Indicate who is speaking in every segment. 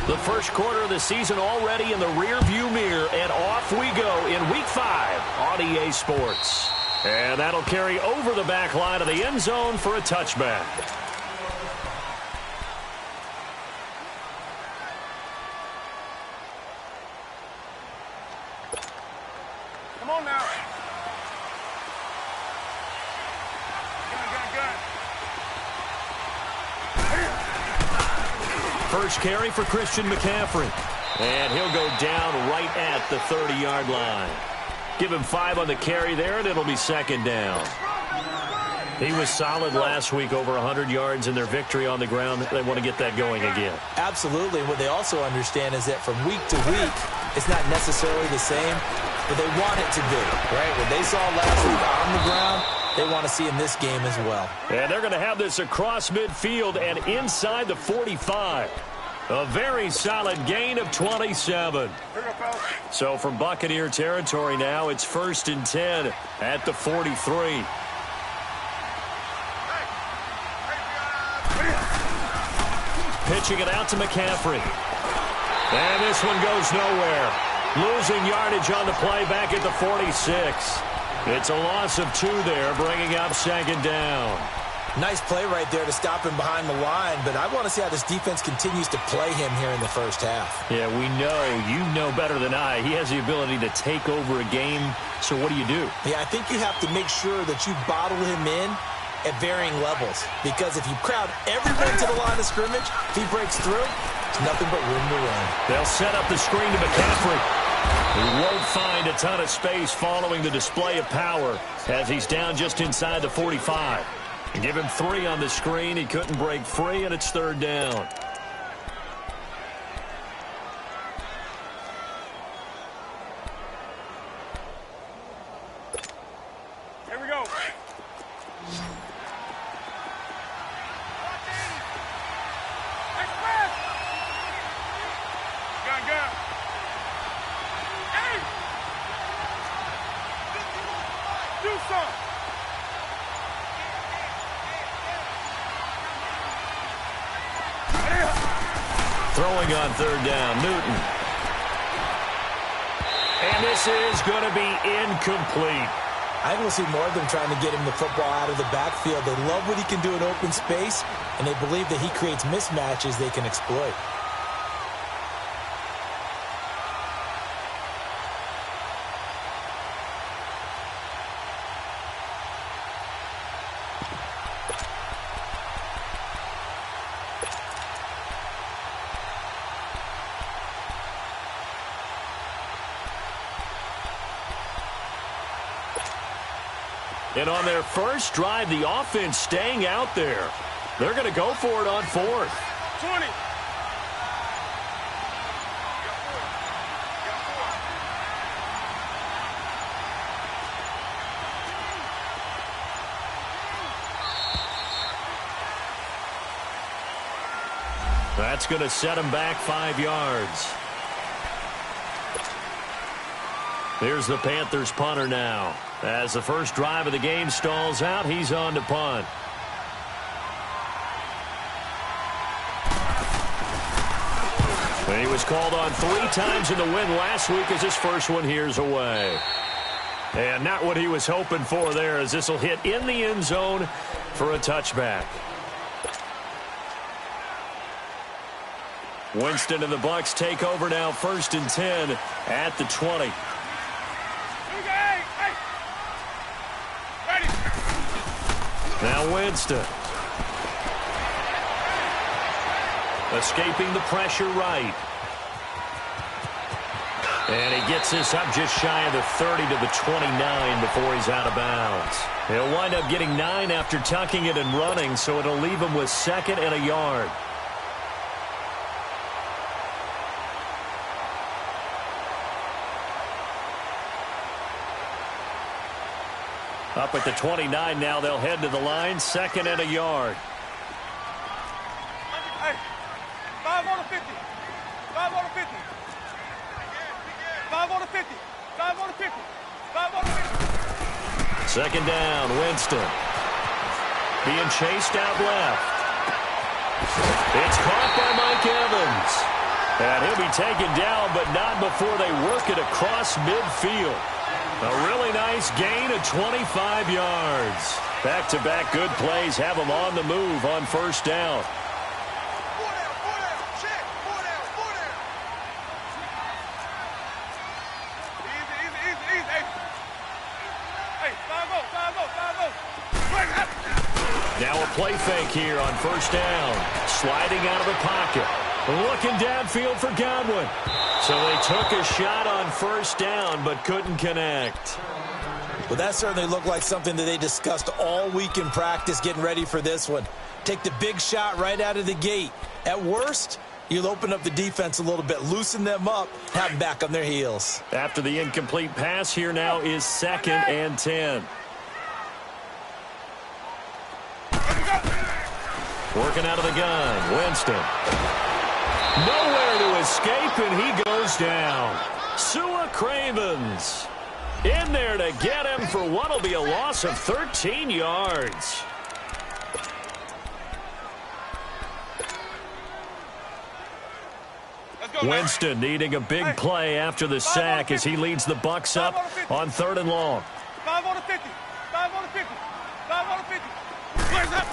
Speaker 1: The first quarter of the season already in the rearview mirror, and off we go in Week 5 on EA Sports. And that'll carry over the back line of the end zone for a touchback.
Speaker 2: Come on now.
Speaker 1: First carry for Christian McCaffrey. And he'll go down right at the 30-yard line. Give him 5 on the carry there, and it'll be second down. He was solid last week, over 100 yards in their victory on the ground. They want to get that going again.
Speaker 3: Absolutely. What they also understand is that from week to week, it's not necessarily the same, but they want it to be, right? What they saw last week on the ground, they want to see in this game as well.
Speaker 1: And they're going to have this across midfield and inside the 45. A very solid gain of 27. So from Buccaneer territory now, it's 1st and 10 at the 43. Pitching it out to McCaffrey. And this one goes nowhere. Losing yardage on the play back at the 46. It's a loss of 2 there, bringing up second down.
Speaker 3: Nice play right there to stop him behind the line, but I want to see how this defense continues to play him here in the first half.
Speaker 1: Yeah, we know. You know better than I. He has the ability to take over a game, so what do you do?
Speaker 3: Yeah, I think you have to make sure that you bottle him in at varying levels, because if you crowd everyone to the line of scrimmage, if he breaks through, there's nothing but room to run.
Speaker 1: They'll set up the screen to McCaffrey. He won't find a ton of space following the display of power as he's down just inside the 45. Give him 3 on the screen. He couldn't break free, and it's 3rd down.
Speaker 2: Here we go. Express. Gun. Hey. Do something.
Speaker 1: Throwing on 3rd down, Newton. And this is going to be incomplete.
Speaker 3: I think we'll see more of them trying to get him the football out of the backfield. They love what he can do in open space, and they believe that he creates mismatches they can exploit.
Speaker 1: And on their first drive, the offense staying out there. They're going to go for it on 4th.
Speaker 2: 20.
Speaker 1: That's going to set him back 5 yards. Here's the Panthers punter now. As the first drive of the game stalls out, he's on to punt. And he was called on 3 times in the win last week as his first one here's away. And not what he was hoping for there, as this will hit in the end zone for a touchback. Winston and the Bucs take over now, 1st and 10 at the 20. Now Winston. Escaping the pressure right. And he gets this up just shy of the 30 to the 29 before he's out of bounds. He'll wind up getting 9 after tucking it and running, so it'll leave him with 2nd and a yard. Up at the 29 now, they'll head to the line, 2nd and a yard.
Speaker 2: Hey, 5 on the 50. 5 on the 50. 5 on the 50. 5 on the 50. 5 on the 50.
Speaker 1: Second down, Winston. Being chased out left. It's caught by Mike Evans. And he'll be taken down, but not before they work it across midfield. A really nice gain of 25 yards. Back-to-back good plays have them on the move on first down. Now a play fake here on first down. Sliding out of the pocket. Looking downfield for Godwin. So they took a shot on first down, but couldn't connect.
Speaker 3: Well, that certainly looked like something that they discussed all week in practice getting ready for this one. Take the big shot right out of the gate. At worst, you'll open up the defense a little bit, loosen them up, have them back on their heels.
Speaker 1: After the incomplete pass, here now is 2nd and 10. Working out of the gun, Winston. Nowhere to escape, and he goes down. Sua Cravens in there to get him for what will be a loss of 13 yards. Winston needing a big play after the sack as he leads the Bucs up on 3rd and long.
Speaker 2: 5 on the 50. 5 on the 50. 5 on the 50. Where's that?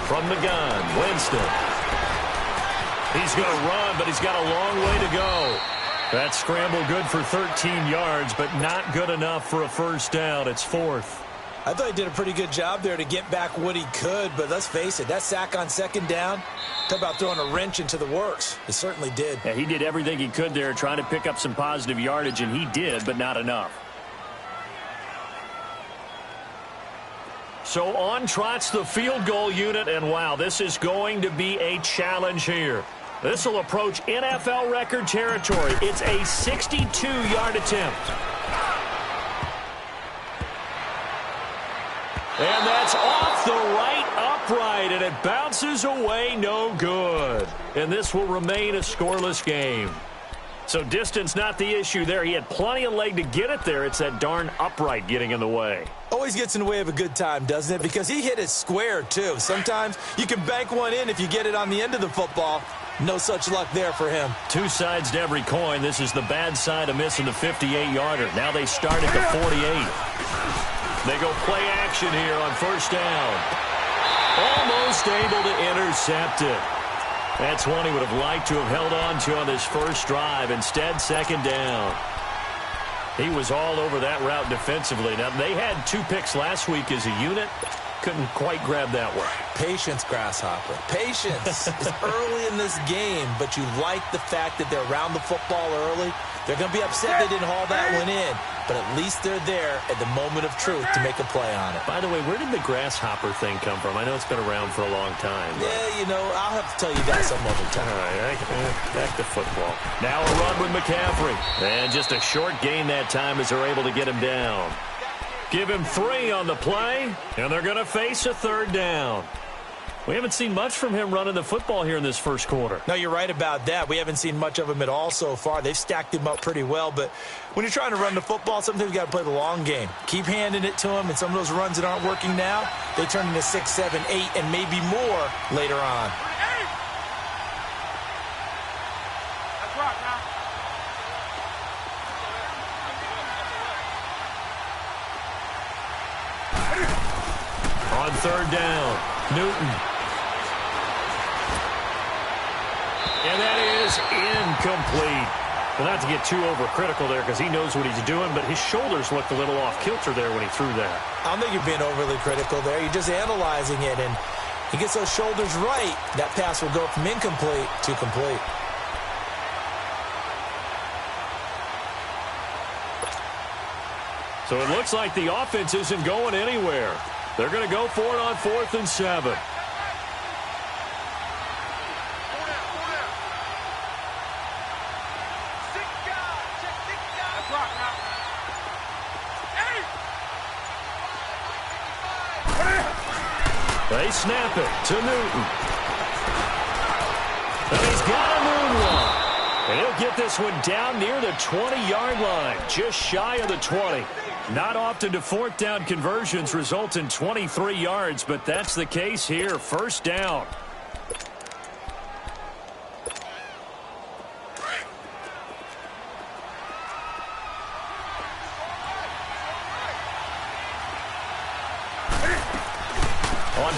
Speaker 1: From the gun, Winston. He's going to run, but he's got a long way to go. That scramble good for 13 yards, but not good enough for a first down. It's 4th.
Speaker 3: I thought he did a pretty good job there to get back what he could, but let's face it, that sack on 2nd down, talk about throwing a wrench into the works. It certainly did.
Speaker 1: Yeah, he did everything he could there trying to pick up some positive yardage, and he did, but not enough. So on trots the field goal unit, and wow, this is going to be a challenge here. This will approach NFL record territory. It's a 62-yard attempt. And that's off the right upright, and it bounces away no good. And this will remain a scoreless game. So distance not the issue there. He had plenty of leg to get it there. It's that darn upright getting in the way.
Speaker 3: Always gets in the way of a good time, doesn't it? Because he hit it square, too. Sometimes you can bank one in if you get it on the end of the football. No such luck there for him.
Speaker 1: Two sides to every coin. This is the bad side of missing the 58-yarder. Now they start at the 48. They go play action here on first down. Almost able to intercept it. That's one he would have liked to have held on to on this first drive. Instead, 2nd down. He was all over that route defensively. Now, they had 2 picks last week as a unit. Couldn't quite grab that one.
Speaker 3: Patience, Grasshopper. Patience is early in this game, but you like the fact that they're around the football early. They're going to be upset they didn't haul that one in, but at least they're there at the moment of truth to make a play on it.
Speaker 1: By the way, where did the grasshopper thing come from? I know it's been around for a long time.
Speaker 3: Yeah, you know, I'll have to tell you that some other time.
Speaker 1: All right, back to football. Now a run with McCaffrey. And just a short gain that time as they're able to get him down. Give him 3 on the play, and they're going to face a 3rd down. We haven't seen much from him running the football here in this first quarter.
Speaker 3: No, you're right about that. We haven't seen much of him at all so far. They've stacked him up pretty well, but when you're trying to run the football, sometimes you got to play the long game. Keep handing it to him, and some of those runs that aren't working now, they turn into 6, 7, 8, and maybe more later on.
Speaker 2: That's right, now.
Speaker 1: On 3rd down, Newton. And that is incomplete. Well, not to get too overcritical there because he knows what he's doing, but his shoulders looked a little off kilter there when he threw that.
Speaker 3: I don't think you're being overly critical there. You're just analyzing it, and he gets those shoulders right. That pass will go from incomplete to complete.
Speaker 1: So it looks like the offense isn't going anywhere. They're going to go for it on 4th and 7. They snap it to Newton. And he's got a moonwalk. And he'll get this one down near the 20-yard line, just shy of the 20. Not often do 4th down conversions result in 23 yards, but that's the case here. First down.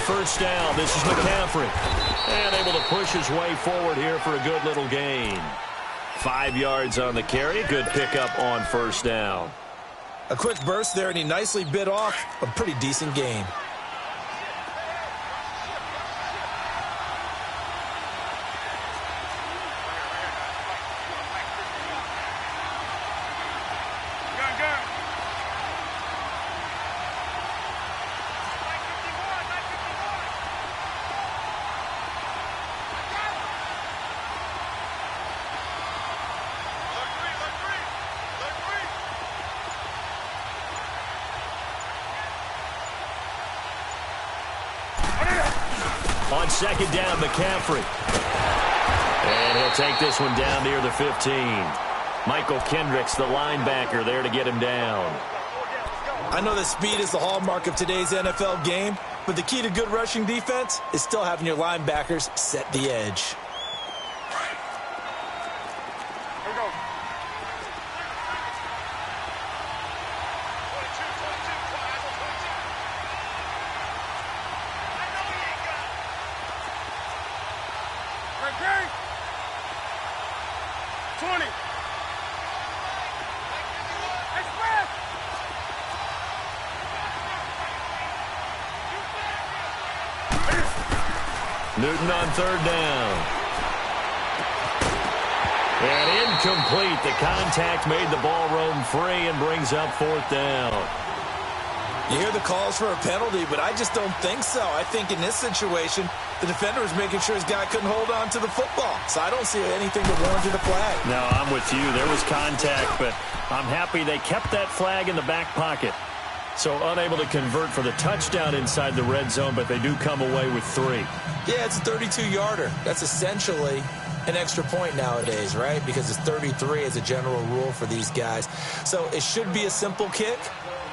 Speaker 1: first down. This is McCaffrey. And able to push his way forward here for a good little gain. 5 yards on the carry. Good pickup on first down.
Speaker 3: A quick burst there, and he nicely bit off a pretty decent gain.
Speaker 1: On second down, McCaffrey. And he'll take this one down near the 15. Michael Kendricks, the linebacker, there to get him down.
Speaker 3: I know that speed is the hallmark of today's NFL game, but the key to good rushing defense is still having your linebackers set the edge.
Speaker 1: Newton on third down. And incomplete. The contact made the ball roam free and brings up fourth down.
Speaker 3: You hear the calls for a penalty, but I just don't think so. I think in this situation, the defender was making sure his guy couldn't hold on to the football. So I don't see anything that warranted a flag.
Speaker 1: No, I'm with you. There was contact, but I'm happy they kept that flag in the back pocket. So unable to convert for the touchdown inside the red zone, but they do come away with 3.
Speaker 3: Yeah, it's a 32-yarder. That's essentially an extra point nowadays, right? Because it's 33 as a general rule for these guys. So it should be a simple kick.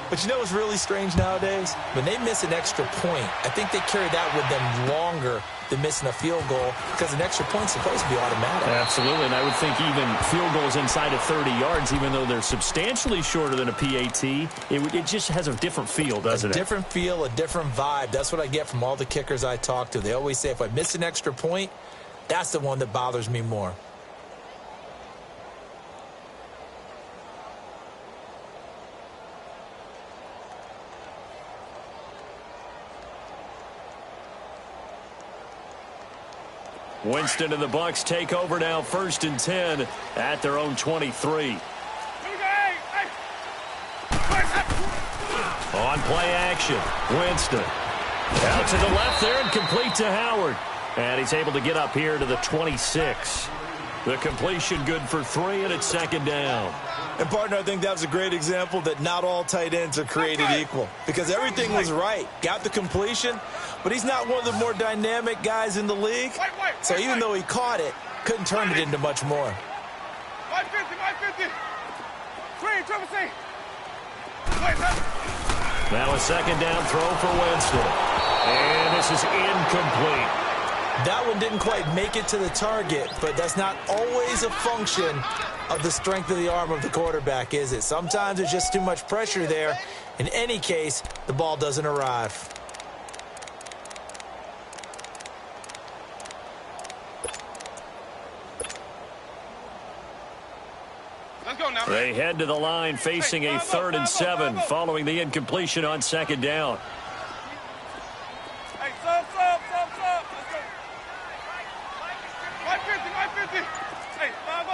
Speaker 3: But you know what's really strange nowadays? When they miss an extra point, I think they carry that with them longer than missing a field goal because an extra point's supposed to be automatic.
Speaker 1: Absolutely, and I would think even field goals inside of 30 yards, even though they're substantially shorter than a PAT, it just has a different feel, doesn't it?
Speaker 3: A different feel, a different vibe. That's what I get from all the kickers I talk to. They always say if I miss an extra point, that's the one that bothers me more.
Speaker 1: Winston and the Bucs take over now, 1st and 10 at their own 23. On play action, Winston. Out to the left there and complete to Howard. And he's able to get up here to the 26. The completion good for 3, and it's 2nd down.
Speaker 3: And, partner, I think that was a great example that not all tight ends are created equal. Because everything was right. Got the completion, but he's not one of the more dynamic guys in the league. So even though he caught it, couldn't turn it into much more.
Speaker 2: 550.
Speaker 1: Now a 2nd down throw for Winston. And this is incomplete.
Speaker 3: That one didn't quite make it to the target, but that's not always a function of the strength of the arm of the quarterback, is it? Sometimes there's just too much pressure there. In any case, the ball doesn't arrive.
Speaker 2: Let's go now.
Speaker 1: They head to the line facing a 3rd and 7 following the incompletion on 2nd down.
Speaker 2: Hey, sub. Let's go. 550. Hey, 5-0.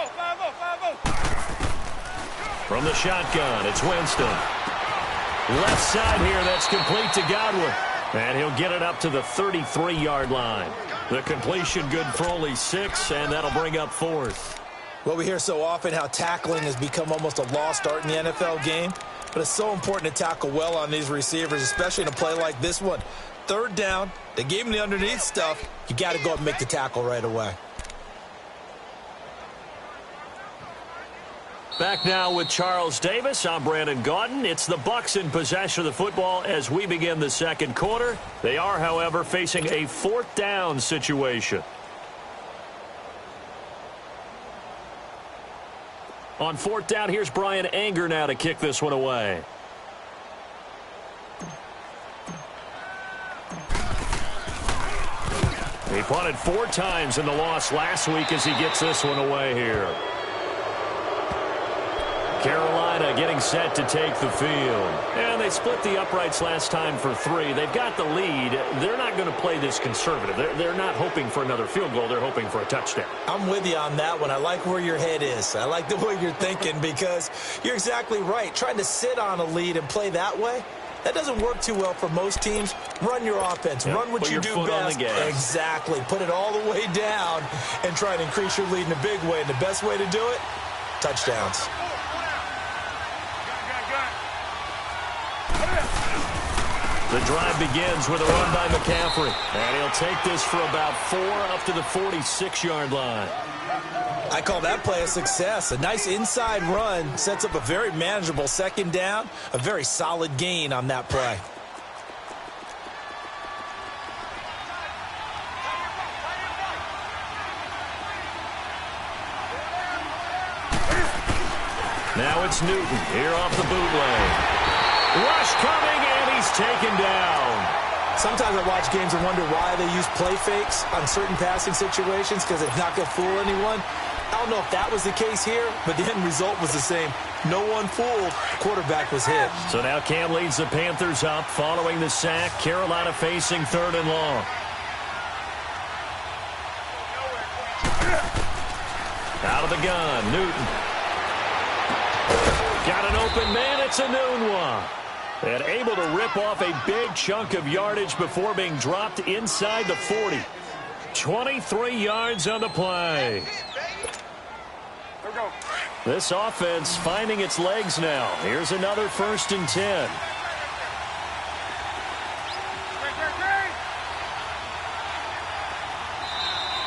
Speaker 1: From the shotgun, it's Winston. Left side here, that's complete to Godwin. And he'll get it up to the 33-yard line. The completion good for only 6, and that'll bring up 4th.
Speaker 3: Well, we hear so often how tackling has become almost a lost art in the NFL game. But it's so important to tackle well on these receivers, especially in a play like this one. 3rd down, they gave him the underneath stuff. You got to go up and make the tackle right away.
Speaker 1: Back now with Charles Davis. I'm Brandon Gaudin. It's the Bucs in possession of the football as we begin the 2nd quarter. They are, however, facing a 4th down situation. On 4th down, here's Brian Anger now to kick this one away. He punted 4 times in the loss last week as he gets this one away here. Carolina getting set to take the field. And they split the uprights last time for 3. They've got the lead. They're not going to play this conservative. They're not hoping for another field goal. They're hoping for a touchdown.
Speaker 3: I'm with you on that one. I like where your head is. I like the way you're thinking because you're exactly right. Trying to sit on a lead and play that way, that doesn't work too well for most teams. Run your offense.
Speaker 1: Yep.
Speaker 3: Run what you do best. Exactly. Put it all the way down and try to increase your lead in a big way. And the best way to do it, touchdowns.
Speaker 1: The drive begins with a run by McCaffrey. And he'll take this for about 4 up to the 46-yard line.
Speaker 3: I call that play a success. A nice inside run sets up a very manageable second down. A very solid gain on that play.
Speaker 1: Now it's Newton here off the bootleg. Rush coming, and he's taken down.
Speaker 3: Sometimes I watch games and wonder why they use play fakes on certain passing situations because it's not going to fool anyone. I don't know if that was the case here, but the end result was the same. No one fooled. Quarterback was hit.
Speaker 1: So now Cam leads the Panthers up following the sack. Carolina facing 3rd and long. Out of the gun, Newton. Got an open man, it's a noon one. And able to rip off a big chunk of yardage before being dropped inside the 40. 23 yards on the play. This offense finding its legs now. Here's another 1st and 10.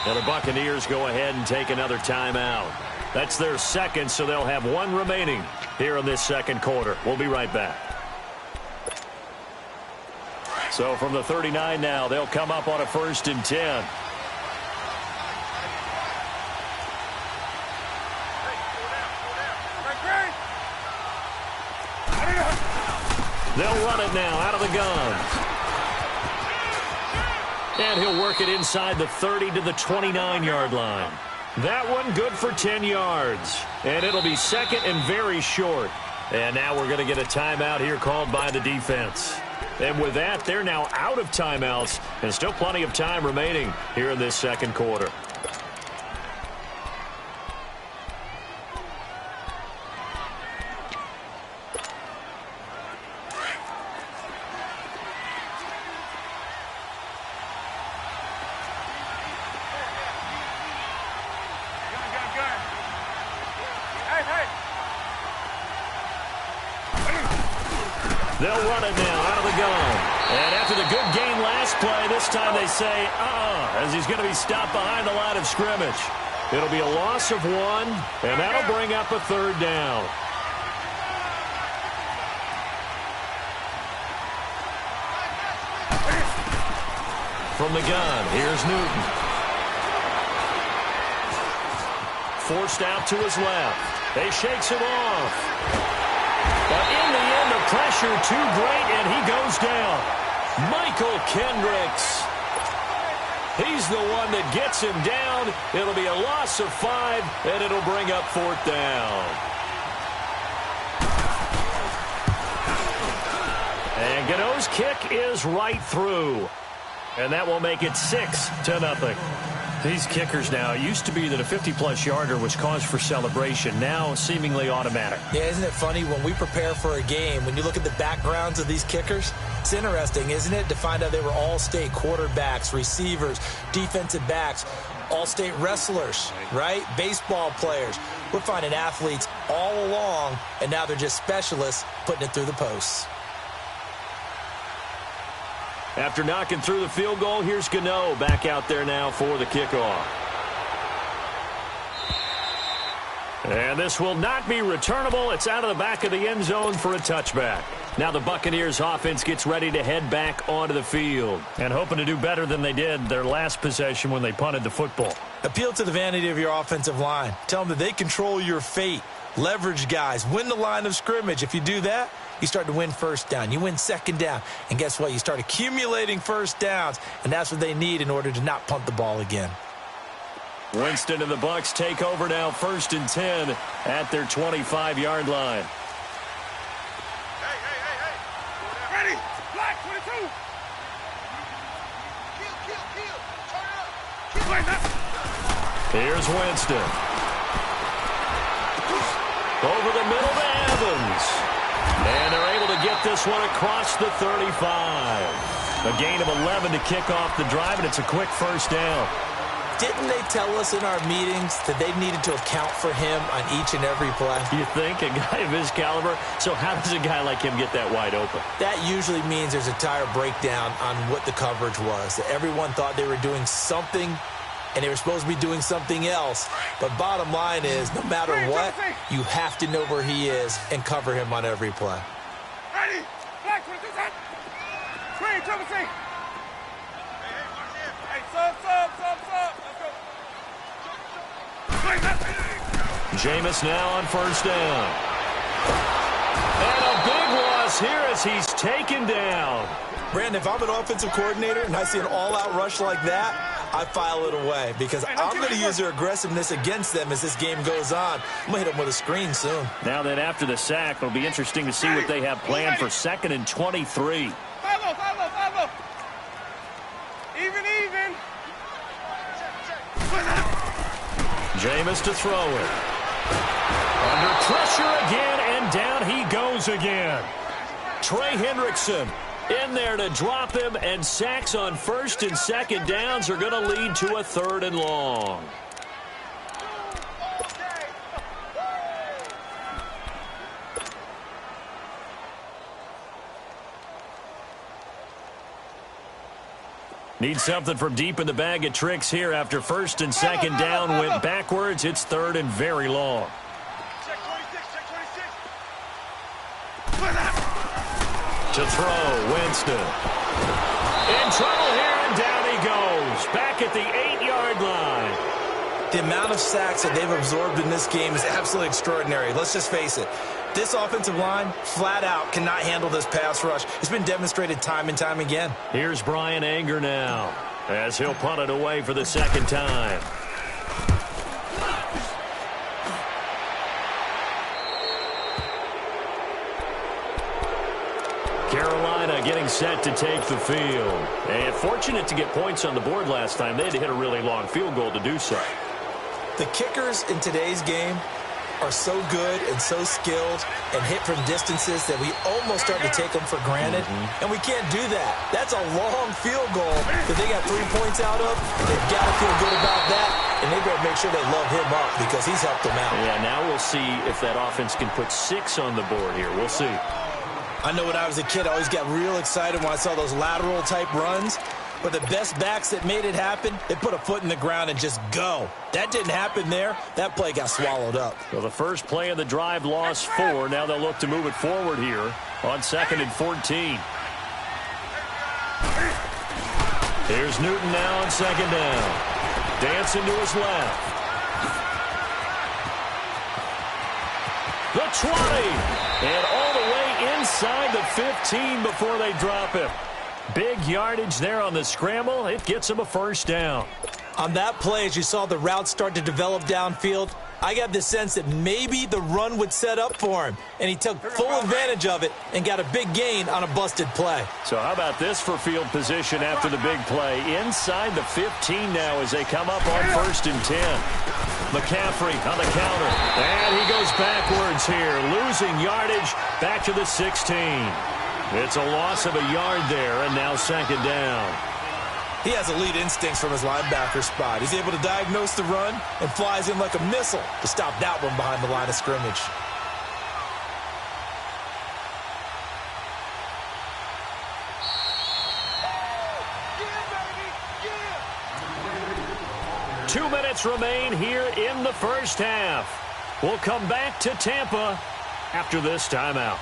Speaker 1: Now the Buccaneers go ahead and take another timeout. That's their second, so they'll have 1 remaining here in this second quarter. We'll be right back. So from the 39 now, they'll come up on a 1st and 10. They'll run it now out of the gun. And he'll work it inside the 30 to the 29-yard line. That one good for 10 yards. And it'll be 2nd and very short. And now we're going to get a timeout here called by the defense. And with that, they're now out of timeouts and still plenty of time remaining here in this second quarter. They'll run it now out of the gun. And after the good gain last play, this time they say, as he's going to be stopped behind the line of scrimmage. It'll be a loss of 1, and that'll bring up a 3rd down. From the gun, here's Newton. Forced out to his left. He shakes it off. But in the end, the pressure too great, and he goes down. Michael Kendricks. He's the one that gets him down. It'll be a loss of 5, and it'll bring up 4th down. And Gano's kick is right through. And that will make it 6-0. These kickers now, it used to be that a 50-plus yarder was cause for celebration. Now, seemingly automatic.
Speaker 3: Yeah, isn't it funny when we prepare for a game, when you look at the backgrounds of these kickers, it's interesting, isn't it, to find out they were all-state quarterbacks, receivers, defensive backs, all-state wrestlers, right? Baseball players. We're finding athletes all along, and now they're just specialists putting it through the posts.
Speaker 1: After knocking through the field goal, here's Gano back out there now for the kickoff. And this will not be returnable. It's out of the back of the end zone for a touchback. Now the Buccaneers offense gets ready to head back onto the field and hoping to do better than they did their last possession when they punted the football.
Speaker 3: Appeal to the vanity of your offensive line. Tell them that they control your fate. Leverage guys. Win the line of scrimmage. If you do that, you start to win first down. You win second down. And guess what? You start accumulating first downs. And that's what they need in order to not punt the ball again.
Speaker 1: Winston and the Bucs take over now, 1st and 10 at their 25-yard line.
Speaker 2: Hey. Ready? Black 22. Kill. Turn it up.
Speaker 1: Here's Winston. Over the middle to Evans. And they're able to get this one across the 35. A gain of 11 to kick off the drive, and it's a quick first down.
Speaker 3: Didn't they tell us in our meetings that they needed to account for him on each and every play?
Speaker 1: You think? A guy of his caliber? So how does a guy like him get that wide open?
Speaker 3: That usually means there's a tire breakdown on what the coverage was. That everyone thought they were doing something, and they were supposed to be doing something else. But bottom line is, no matter what, you have to know where he is and cover him on every play.
Speaker 2: Ready? Black 22. Screen, triple C. Hey, sub.
Speaker 1: Jameis now on first down. And a big loss here as he's taken down.
Speaker 3: Brandon, if I'm an offensive coordinator and I see an all-out rush like that, I file it away because I'm going to use their aggressiveness against them as this game goes on. I'm going to hit them with a screen soon.
Speaker 1: Now then, after the sack, it'll be interesting to see what they have planned for 2nd and 23.
Speaker 2: Follow. Even.
Speaker 1: Jameis to throw it. Under pressure again, and down he goes again. Trey Hendrickson in there to drop him, and sacks on 1st and 2nd downs are going to lead to a 3rd and long. Need something from deep in the bag of tricks here after 1st and 2nd down went backwards. It's 3rd and very long.
Speaker 2: Check 26.
Speaker 1: To throw, Winston. In trouble here, and down he goes. Back at the 8-yard line.
Speaker 3: The amount of sacks that they've absorbed in this game is absolutely extraordinary. Let's just face it. This offensive line, flat out, cannot handle this pass rush. It's been demonstrated time and time again.
Speaker 1: Here's Brian Anger now, as he'll punt it away for the 2nd time. Carolina getting set to take the field. And fortunate to get points on the board last time. They had to hit a really long field goal to do so.
Speaker 3: The kickers in today's game are so good and so skilled and hit from distances that we almost start to take them for granted. And we can't do that. That's a long field goal that they got 3 points out of. They've got to feel good about that, and they better make sure they love him up because he's helped them out.
Speaker 1: Yeah, now we'll see if that offense can put 6 on the board here. We'll see.
Speaker 3: I know when I was a kid, I always got real excited when I saw those lateral-type runs. But the best backs that made it happen, they put a foot in the ground and just go. That didn't happen there. That play got swallowed up.
Speaker 1: Well, the first play of the drive lost 4. Now they'll look to move it forward here on 2nd and 14. Here's Newton now on 2nd down. Dancing to his left. The 20. And all the way inside the 15 before they drop him. Big yardage there on the scramble. It gets him a first down.
Speaker 3: On that play, as you saw the route start to develop downfield, I got the sense that maybe the run would set up for him. And he took full advantage of it and got a big gain on a busted play.
Speaker 1: So how about this for field position after the big play? Inside the 15 now as they come up on 1st and 10. McCaffrey on the counter. And he goes backwards here, losing yardage back to the 16. It's a loss of a yard there, and now 2nd down.
Speaker 3: He has elite instincts from his linebacker spot. He's able to diagnose the run and flies in like a missile to stop that one behind the line of scrimmage.
Speaker 2: Yeah, baby, yeah.
Speaker 1: 2 minutes remain here in the first half. We'll come back to Tampa after this timeout.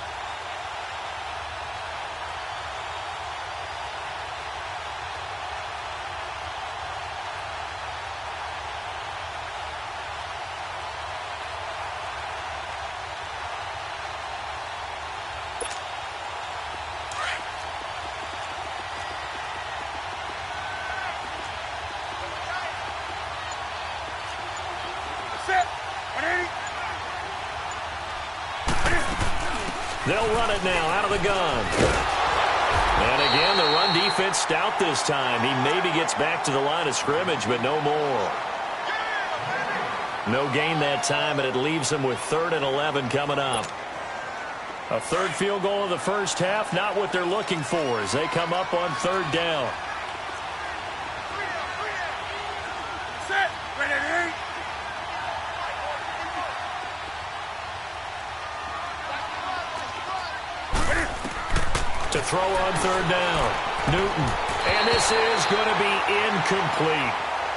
Speaker 1: They'll run it now out of the gun. And again, the run defense stout this time. He maybe gets back to the line of scrimmage, but no more. No gain that time, and it leaves him with 3rd and 11 coming up. A third field goal of the first half, not what they're looking for as they come up on 3rd down.
Speaker 2: Set. Ready.
Speaker 1: To throw on 3rd down. Newton. And this is going to be incomplete.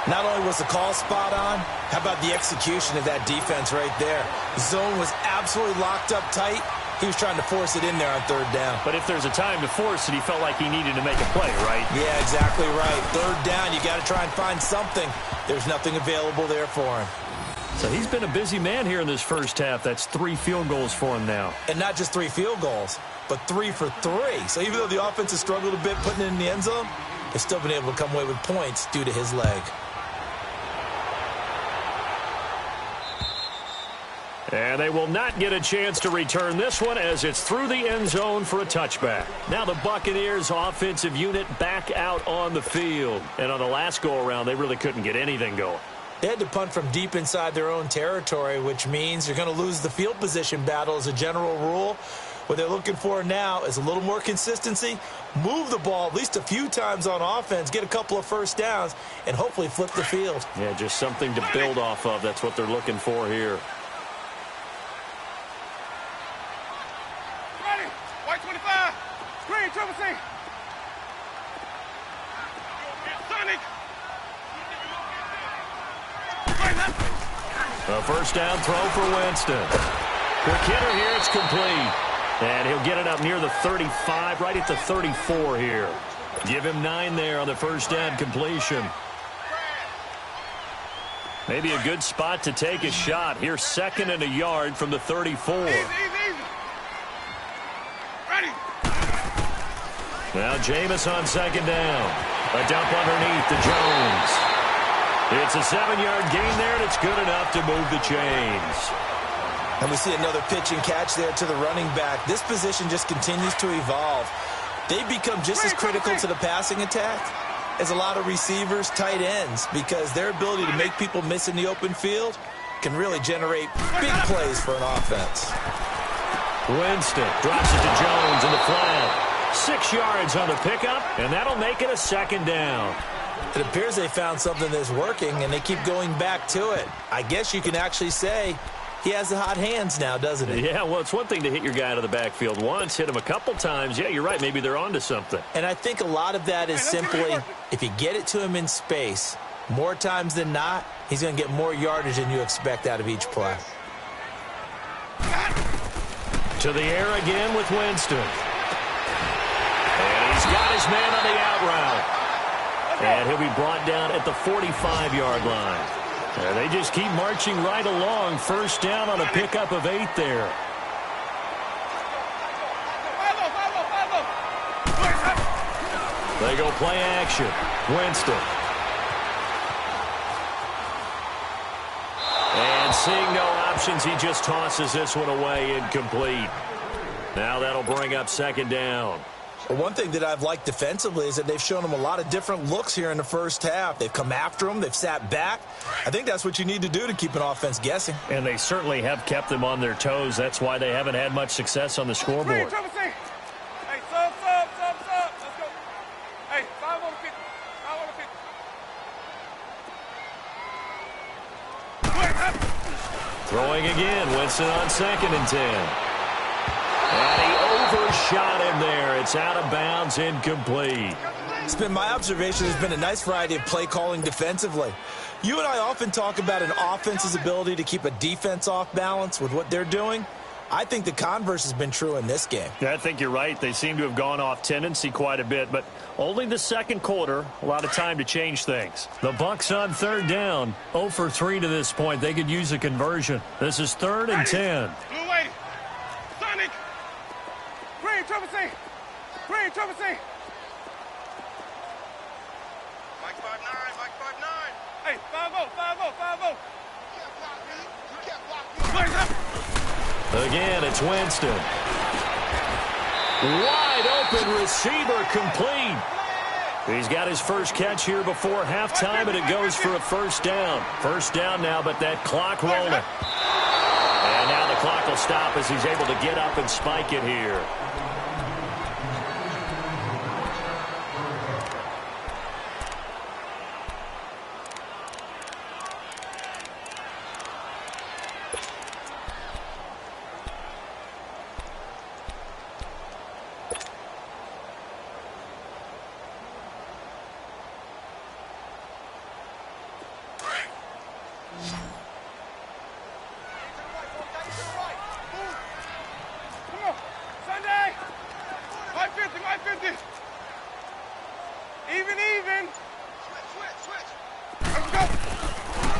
Speaker 3: Not only was the call spot on, how about the execution of that defense right there? The zone was absolutely locked up tight. He was trying to force it in there on 3rd down.
Speaker 1: But if there's a time to force it, he felt like he needed to make a play, right?
Speaker 3: Yeah, exactly right. 3rd down, you got to try and find something. There's nothing available there for him.
Speaker 1: So he's been a busy man here in this first half. That's 3 field goals for him now.
Speaker 3: And not just 3 field goals, but 3 for 3. So even though the offense has struggled a bit putting it in the end zone, they've still been able to come away with points due to his leg.
Speaker 1: And they will not get a chance to return this one as it's through the end zone for a touchback. Now the Buccaneers offensive unit back out on the field. And on the last go-around, they really couldn't get anything going.
Speaker 3: They had to punt from deep inside their own territory, which means you're going to lose the field position battle as a general rule. What they're looking for now is a little more consistency, move the ball at least a few times on offense, get a couple of first downs, and hopefully flip the field.
Speaker 1: Yeah, just something to build off of. That's what they're looking for here.
Speaker 2: Ready. White 25. Screen, triple C. Sonic.
Speaker 1: A first down throw for Winston. Quick hitter here, it's complete. And he'll get it up near the 35, right at the 34 here. Give him 9 there on the first down completion. Maybe a good spot to take a shot. Here's 2nd and a yard from the 34.
Speaker 2: Easy. Ready.
Speaker 1: Now Jameis on 2nd down. A dump underneath to Jones. It's a 7-yard gain there, and it's good enough to move the chains.
Speaker 3: And we see another pitch and catch there to the running back. This position just continues to evolve. They become just as critical to the passing attack as a lot of receivers, tight ends, because their ability to make people miss in the open field can really generate big plays for an offense.
Speaker 1: Winston drops it to Jones in the flat. 6 yards on the pickup, and that'll make it a 2nd down.
Speaker 3: It appears they found something that's working, and they keep going back to it. I guess you can actually say he has the hot hands now, doesn't he?
Speaker 1: Yeah, well, it's one thing to hit your guy out of the backfield once, hit him a couple times. Yeah, you're right. Maybe they're onto something.
Speaker 3: And I think a lot of that is simply if you get it to him in space, more times than not, he's going to get more yardage than you expect out of each play.
Speaker 1: To the air again with Winston. And he's got his man on the out route. And he'll be brought down at the 45-yard line. And they just keep marching right along. First down on a pickup of 8 there. They go play action. Winston. And seeing no options, he just tosses this one away incomplete. Now that'll bring up 2nd down.
Speaker 3: Well, one thing that I've liked defensively is that they've shown him a lot of different looks here in the first half. They've come after him. They've sat back. I think that's what you need to do to keep an offense guessing.
Speaker 1: And they certainly have kept them on their toes. That's why they haven't had much success on the scoreboard.
Speaker 2: Hey, sub. Let's go. Hey, 5 on the 50. 5 on the 50.
Speaker 1: Throwing again. Winston on 2nd and 10. And he overshot him there. It's out of bounds, incomplete.
Speaker 3: It's been my observation there's been a nice variety of play calling defensively. You and I often talk about an offense's ability to keep a defense off balance with what they're doing. I think the converse has been true in this game.
Speaker 1: Yeah, I think you're right. They seem to have gone off tendency quite a bit, but only the 2nd quarter, a lot of time to change things. The Bucs on 3rd down, 0 for 3 to this point. They could use a conversion. This is 3rd and 10.
Speaker 2: Blue way. Sonic. Green, triple C. Green, triple C. Mike 5-9. Hey, 5-0.
Speaker 1: Again, it's Winston. Wide open receiver complete. He's got his first catch here before halftime, and it goes for a first down. First down now, but that clock rolling. And now the clock will stop as he's able to get up and spike it here.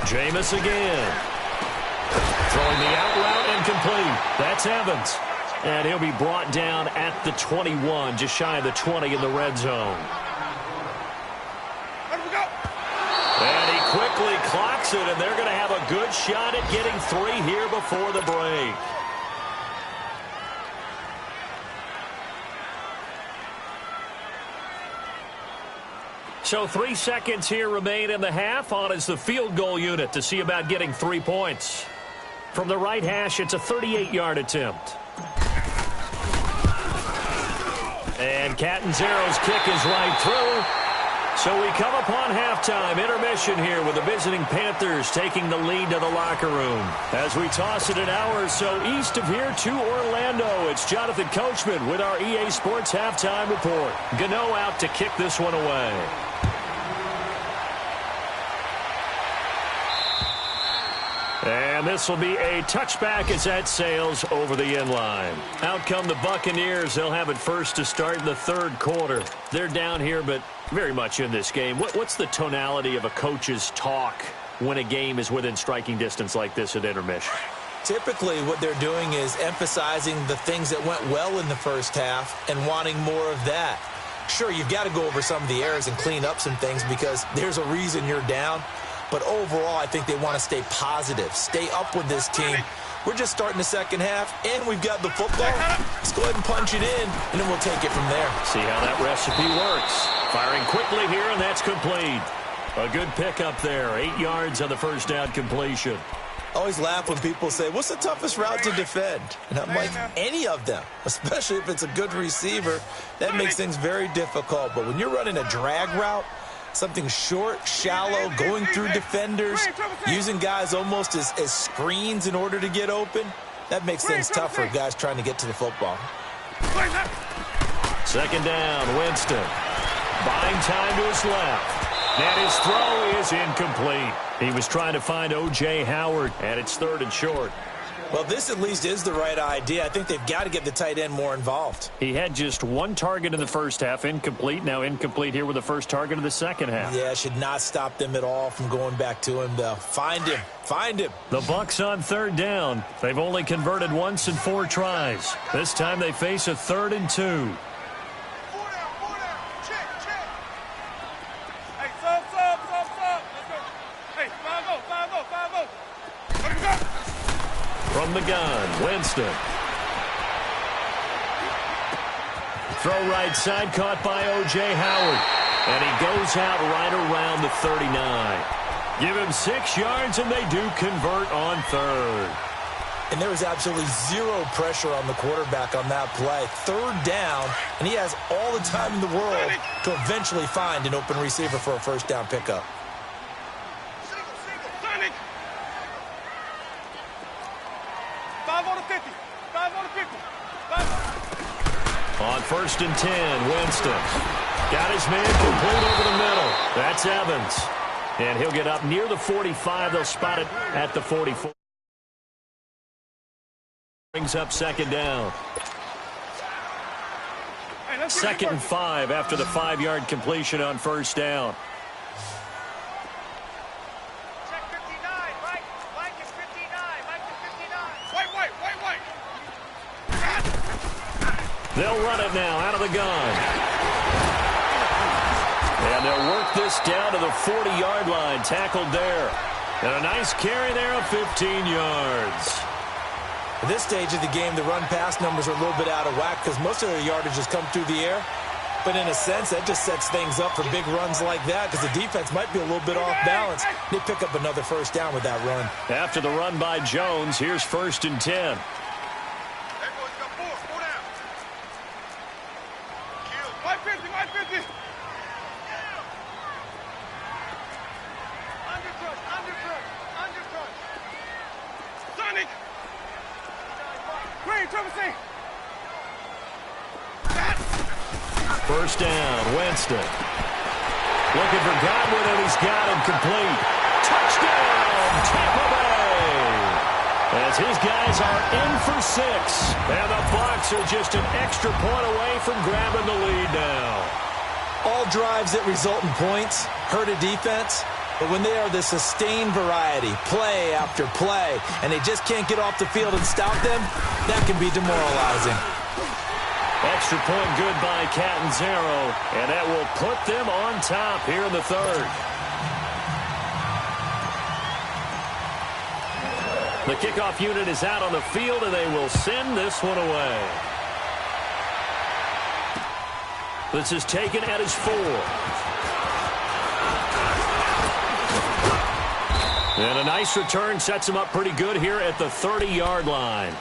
Speaker 1: Jameis again. Throwing the out route and complete. That's Evans. And he'll be brought down at the 21, just shy of the 20 in the red zone. And he quickly clocks it, and they're going to have a good shot at getting 3 here before the break. So 3 seconds here remain in the half. On is the field goal unit to see about getting 3 points. From the right hash, it's a 38-yard attempt. And Catanzaro's kick is right through. So we come upon halftime, intermission here with the visiting Panthers taking the lead to the locker room. As we toss it an hour or so east of here to Orlando, it's Jonathan Coachman with our EA Sports halftime report. Gano out to kick this one away. And this will be a touchback as that sails over the end line. Out come the Buccaneers. They'll have it first to start in the third quarter. They're down here, but very much in this game. What's the tonality of a coach's talk when a game is within striking distance like this at intermission?
Speaker 3: Typically, what they're doing is emphasizing the things that went well in the first half and wanting more of that. Sure, you've got to go over some of the errors and clean up some things because there's a reason you're down. But overall, I think they want to stay positive, stay up with this team. We're just starting the second half, and we've got the football. Let's go ahead and punch it in, and then we'll take it from there.
Speaker 1: See how that recipe works. Firing quickly here, and that's complete. A good pickup there. 8 yards on the first down completion.
Speaker 3: I always laugh when people say, what's the toughest route to defend? And I'm like, any of them, especially if it's a good receiver. That makes things very difficult. But when you're running a drag route, something short, shallow, going through defenders, using guys almost as screens in order to get open, that makes things tough for guys trying to get to the football.
Speaker 1: Second down, Winston. Buying time to his left. And his throw is incomplete. He was trying to find O.J. Howard, and it's 3rd and short.
Speaker 3: Well, this at least is the right idea. I think they've got to get the tight end more involved.
Speaker 1: He had just 1 target in the first half, incomplete. Now incomplete here with the first target of the second half.
Speaker 3: Yeah, should not stop them at all from going back to him, though. Find him. Find him.
Speaker 1: The Bucs on 3rd down. They've only converted once in 4 tries. This time they face a 3rd and 2. From the gun, Winston. Throw right side, caught by O.J. Howard. And he goes out right around the 39. Give him 6 yards, and they do convert on 3rd.
Speaker 3: And there was absolutely zero pressure on the quarterback on that play. 3rd down, and he has all the time in the world to eventually find an open receiver for a first down pickup.
Speaker 1: On 1st and 10, Winston. Got his man complete over the middle. That's Evans. And he'll get up near the 45. They'll spot it at the 44. Brings up second down. 2nd and 5 after the 5-yard completion on first down. They'll run it now out of the gun. And they'll work this down to the 40-yard line. Tackled there. And a nice carry there of 15 yards.
Speaker 3: At this stage of the game, the run-pass numbers are a little bit out of whack because most of their yardage has come through the air. But in a sense, that just sets things up for big runs like that because the defense might be a little bit off balance. They pick up another first down with that run.
Speaker 1: After the run by Jones, here's 1st and 10. First down, Winston. Looking for Godwin, and he's got him complete. Touchdown, Tampa Bay! As his guys are in for 6. And the Bucs are just an extra point away from grabbing the lead now.
Speaker 3: All drives that result in points hurt a defense. But when they are the sustained variety, play after play, and they just can't get off the field and stop them, that can be demoralizing.
Speaker 1: Extra point good by Catanzaro, and that will put them on top here in the 3rd. The kickoff unit is out on the field, and they will send this one away. This is taken at his 4. And a nice return sets him up pretty good here at the 30-yard line.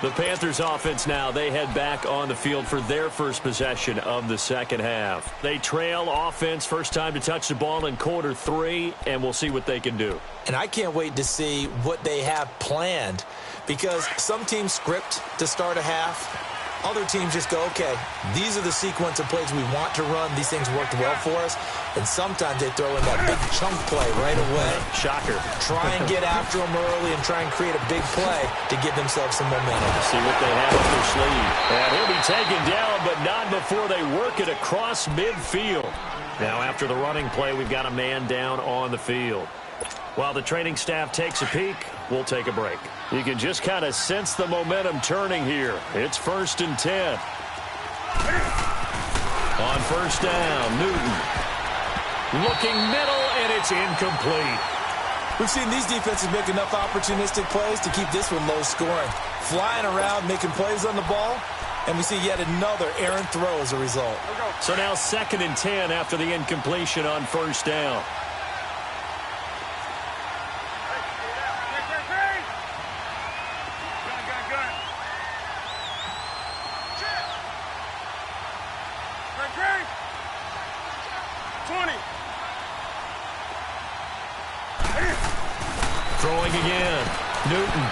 Speaker 1: The Panthers offense now, they head back on the field for their first possession of the second half. They trail offense, first time to touch the ball in quarter 3, and we'll see what they can do.
Speaker 3: And I can't wait to see what they have planned because some teams script to start a half. Other teams just go, okay, these are the sequence of plays we want to run. These things worked well for us. And sometimes they throw in that big chunk play right away.
Speaker 1: Shocker.
Speaker 3: Try and get after them early and try and create a big play to give themselves some momentum.
Speaker 1: See what they have up their sleeve. And he'll be taken down, but not before they work it across midfield. Now after the running play, we've got a man down on the field. While the training staff takes a peek, we'll take a break. You can just kind of sense the momentum turning here. It's 1st and 10. On first down, Newton. Looking middle, and it's incomplete.
Speaker 3: We've seen these defenses make enough opportunistic plays to keep this one low scoring. Flying around, making plays on the ball, and we see yet another errant throw as a result.
Speaker 1: So now 2nd and 10 after the incompletion on first down. Throwing again. Newton.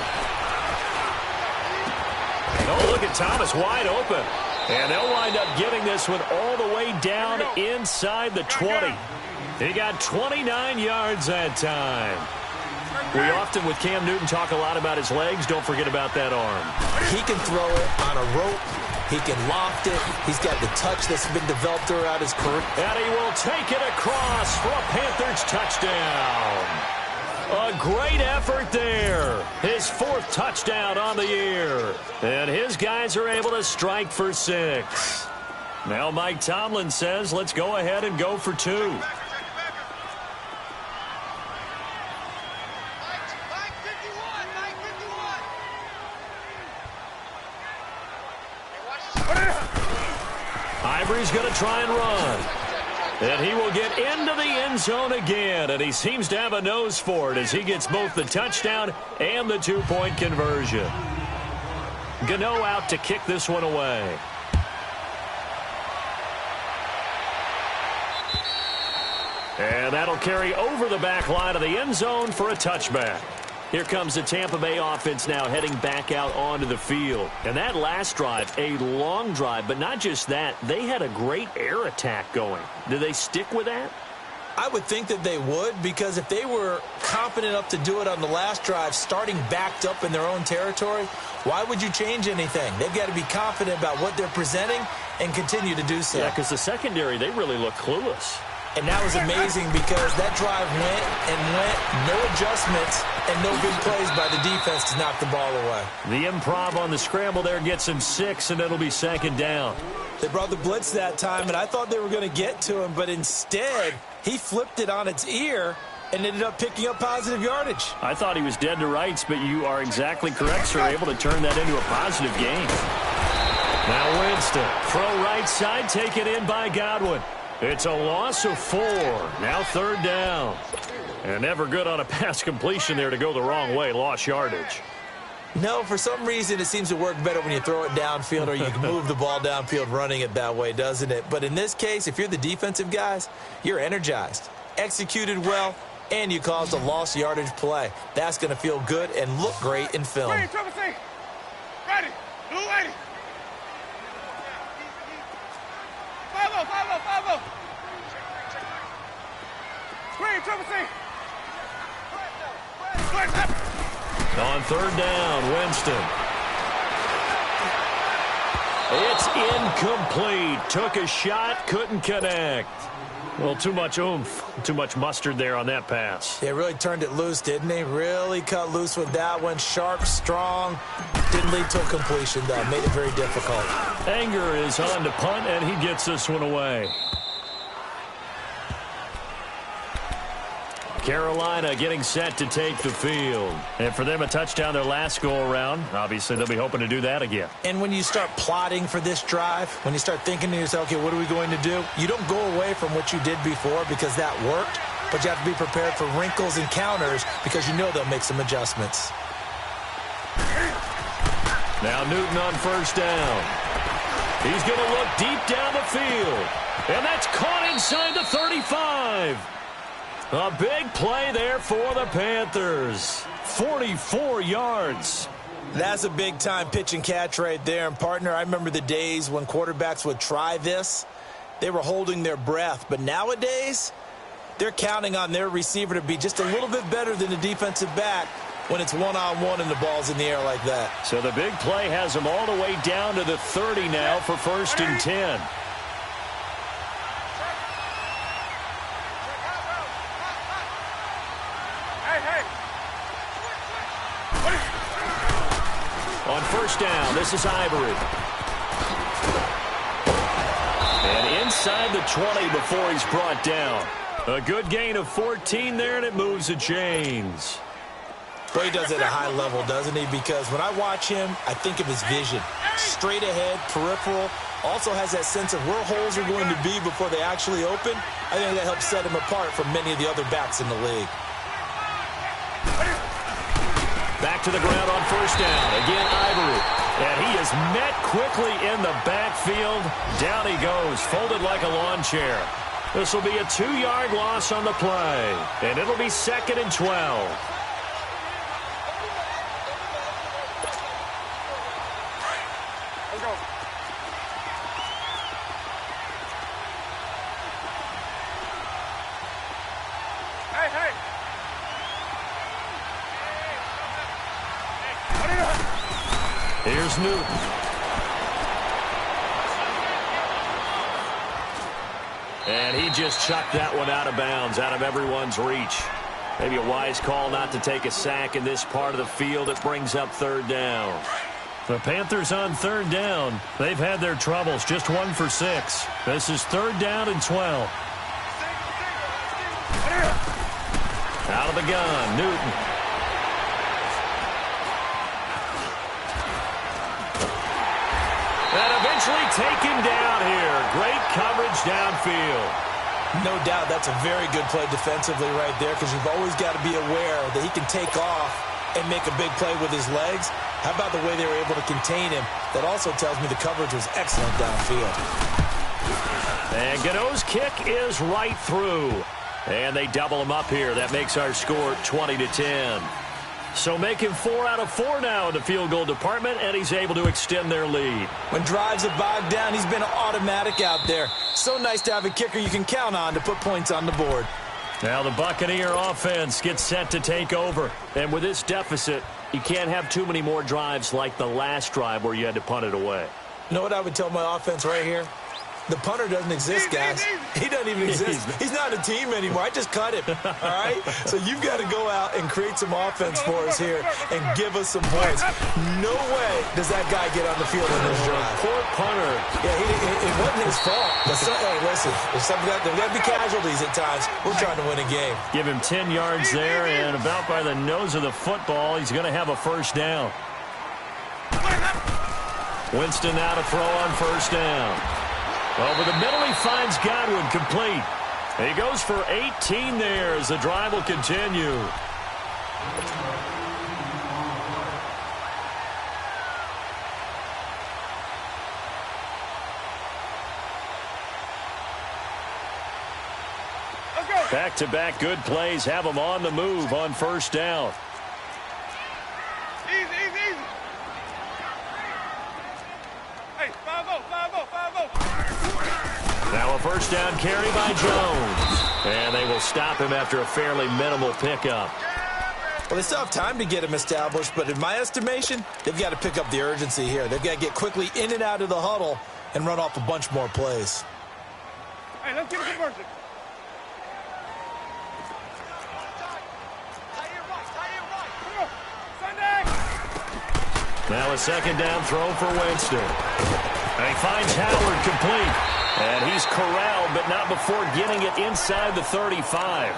Speaker 1: Oh, look at Thomas wide open. And they'll wind up getting this one all the way down inside the 20. He got 29 yards that time. We often, with Cam Newton, talk a lot about his legs. Don't forget about that arm.
Speaker 3: He can throw it on a rope. He can loft it. He's got the touch that's been developed throughout his career.
Speaker 1: And he will take it across for a Panthers touchdown. A great effort there. His 4th touchdown on the year. And his guys are able to strike for 6. Now Mike Tomlin says, let's go ahead and go for 2. Ivory's going to try and run. And he will get into the end zone again, and he seems to have a nose for it as he gets both the touchdown and the 2-point conversion. Gano out to kick this one away. And that'll carry over the back line of the end zone for a touchback. Here comes the Tampa Bay offense now heading back out onto the field. And that last drive, a long drive, but not just that. They had a great air attack going. Do they stick with that?
Speaker 3: I would think that they would, because if they were confident enough to do it on the last drive, starting backed up in their own territory, why would you change anything? They've got to be confident about what they're presenting and continue to do so.
Speaker 1: Yeah, because the secondary, they really look clueless.
Speaker 3: And that was amazing because that drive went and went, no adjustments, and no big plays by the defense to knock the ball away.
Speaker 1: The improv on the scramble there gets him 6, and it'll be 2nd down.
Speaker 3: They brought the blitz that time, and I thought they were going to get to him, but instead, he flipped it on its ear and ended up picking up positive yardage.
Speaker 1: I thought he was dead to rights, but you are exactly correct, sir. Able to turn that into a positive gain. Now Winston, throw right side, taken in by Godwin. It's a loss of 4. Now 3rd down. And never good on a pass completion there to go the wrong way. Lost yardage.
Speaker 3: No, for some reason, it seems to work better when you throw it downfield or you can move the ball downfield running it that way, doesn't it? But in this case, if you're the defensive guys, you're energized, executed well, and you caused a lost yardage play. That's going to feel good and look great in film.
Speaker 2: Ready, triple C. Ready. Blue 80. 5-0, 5-0, 5-0. Screen, triple C.
Speaker 1: On 3rd down, Winston. It's incomplete. Took a shot, couldn't connect. Well, too much oomph, too much mustard there on that pass.
Speaker 3: They really turned it loose, didn't they? Really cut loose with that one. Sharp, strong. Didn't lead to a completion, though. Made it very difficult.
Speaker 1: Anger is on to punt, and he gets this one away. Carolina getting set to take the field. And for them, a touchdown their last go-around. Obviously, they'll be hoping to do that again.
Speaker 3: And when you start plotting for this drive, when you start thinking to yourself, okay, what are we going to do? You don't go away from what you did before because that worked, but you have to be prepared for wrinkles and counters because you know they'll make some adjustments.
Speaker 1: Now Newton on 1st down. He's going to look deep down the field. And that's caught inside the 35. A big play there for the Panthers. 44 yards.
Speaker 3: That's a big-time pitch and catch right there. And, partner, I remember the days when quarterbacks would try this. They were holding their breath. But nowadays, they're counting on their receiver to be just a little bit better than the defensive back when it's one-on-one and the ball's in the air like that.
Speaker 1: So the big play has them all the way down to the 30 now for 1st and 10. On 1st down, this is Ivory. And inside the 20 before he's brought down. A good gain of 14 there, and it moves the chains.
Speaker 3: Well, he does it at a high level, doesn't he? Because when I watch him, I think of his vision. Straight ahead, peripheral. Also has that sense of where holes are going to be before they actually open. I think that helps set him apart from many of the other backs in the league.
Speaker 1: Back to the ground on 1st down. Again, Ivory. And he is met quickly in the backfield. Down he goes, folded like a lawn chair. This will be a 2-yard loss on the play. And it'll be 2nd and 12. Here's Newton. And he just chucked that one out of bounds, out of everyone's reach. Maybe a wise call not to take a sack in this part of the field. It brings up 3rd down. The Panthers on 3rd down. They've had their troubles, just 1 for 6. This is 3rd down and 12. Out of the gun, Newton. And eventually taken down here. Great coverage downfield.
Speaker 3: No doubt that's a very good play defensively right there because you've always got to be aware that he can take off and make a big play with his legs. How about the way they were able to contain him? That also tells me the coverage was excellent downfield.
Speaker 1: And Gano's kick is right through. And they double him up here. That makes our score 20-10. So making 4 out of 4 now in the field goal department, and he's able to extend their lead.
Speaker 3: When drives are bogged down, he's been automatic out there. So nice to have a kicker you can count on to put points on the board.
Speaker 1: Now the Buccaneer offense gets set to take over. And with this deficit, you can't have too many more drives like the last drive where you had to punt it away.
Speaker 3: You know what I would tell my offense right here? The punter doesn't exist, guys. He doesn't even exist. He's not a team anymore. I just cut him, all right? So you've got to go out and create some offense for us here and give us some points. No way does that guy get on the field in this drive.
Speaker 1: Poor punter.
Speaker 3: Yeah, it wasn't his fault. But hey, listen, there's got to be casualties at times. We're trying to win a game.
Speaker 1: Give him 10 yards there, and about by the nose of the football, he's going to have a first down. Winston now to throw on first down. Over the middle, he finds Godwin complete. He goes for 18 there as the drive will continue. Back-to-back good plays have them on the move on first down.
Speaker 2: Easy. Hey, 5-0.
Speaker 1: Now a first down carry by Jones. And they will stop him after a fairly minimal pickup.
Speaker 3: Well, they still have time to get him established, but in my estimation, they've got to pick up the urgency here. They've got to get quickly in and out of the huddle and run off a bunch more plays.
Speaker 2: Hey, let's get a conversion.
Speaker 1: Now a second down throw for Winston. And he finds Howard complete. And he's corralled, but not before getting it inside the 35.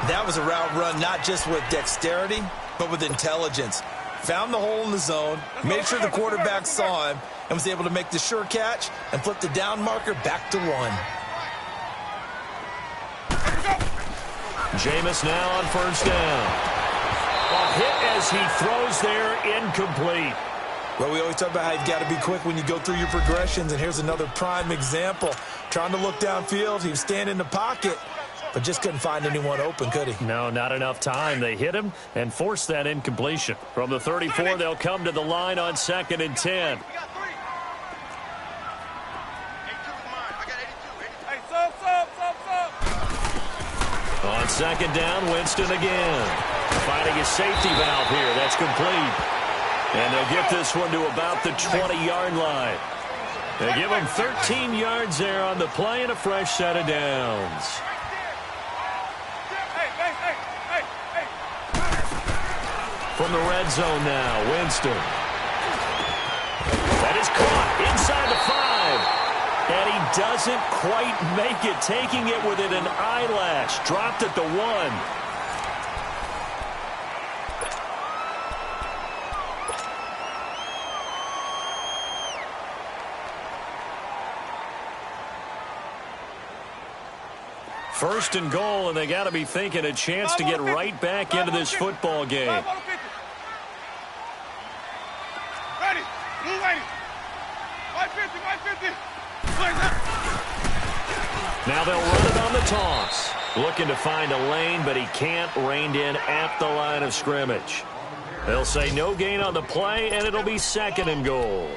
Speaker 3: That was a route run not just with dexterity, but with intelligence. Found the hole in the zone, made sure the quarterback saw him, and was able to make the sure catch and flip the down marker back to 1.
Speaker 1: Jameis now on first down. A hit as he throws there, incomplete.
Speaker 3: Well, we always talk about how you've got to be quick when you go through your progressions, and here's another prime example. Trying to look downfield, he was standing in the pocket, but just couldn't find anyone open, could he?
Speaker 1: No, not enough time. They hit him and forced that incompletion. From the 34, they'll come to the line on 2nd and 10. On 2nd down, Winston again. Finding a safety valve here. That's complete. And they'll get this one to about the 20-yard line. They give him 13 yards there on the play and a fresh set of downs. From the red zone now, Winston. That is caught inside the 5. And he doesn't quite make it, taking it within an eyelash. Dropped at the 1. First and goal, and they got to be thinking a chance to get right back into this football game.
Speaker 2: Ready. Blue ready. 550.
Speaker 1: Now they'll run it on the toss. Looking to find a lane, but he can't. Reined in at the line of scrimmage. They'll say no gain on the play, and it'll be 2nd and goal.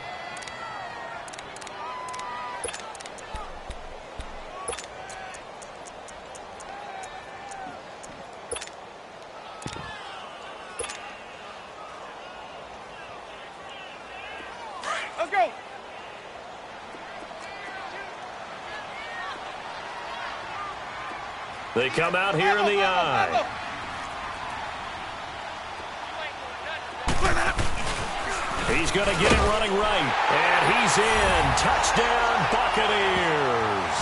Speaker 2: Let's go.
Speaker 1: They come out here in the eye. He's going to get it running right. And he's in. Touchdown, Buccaneers.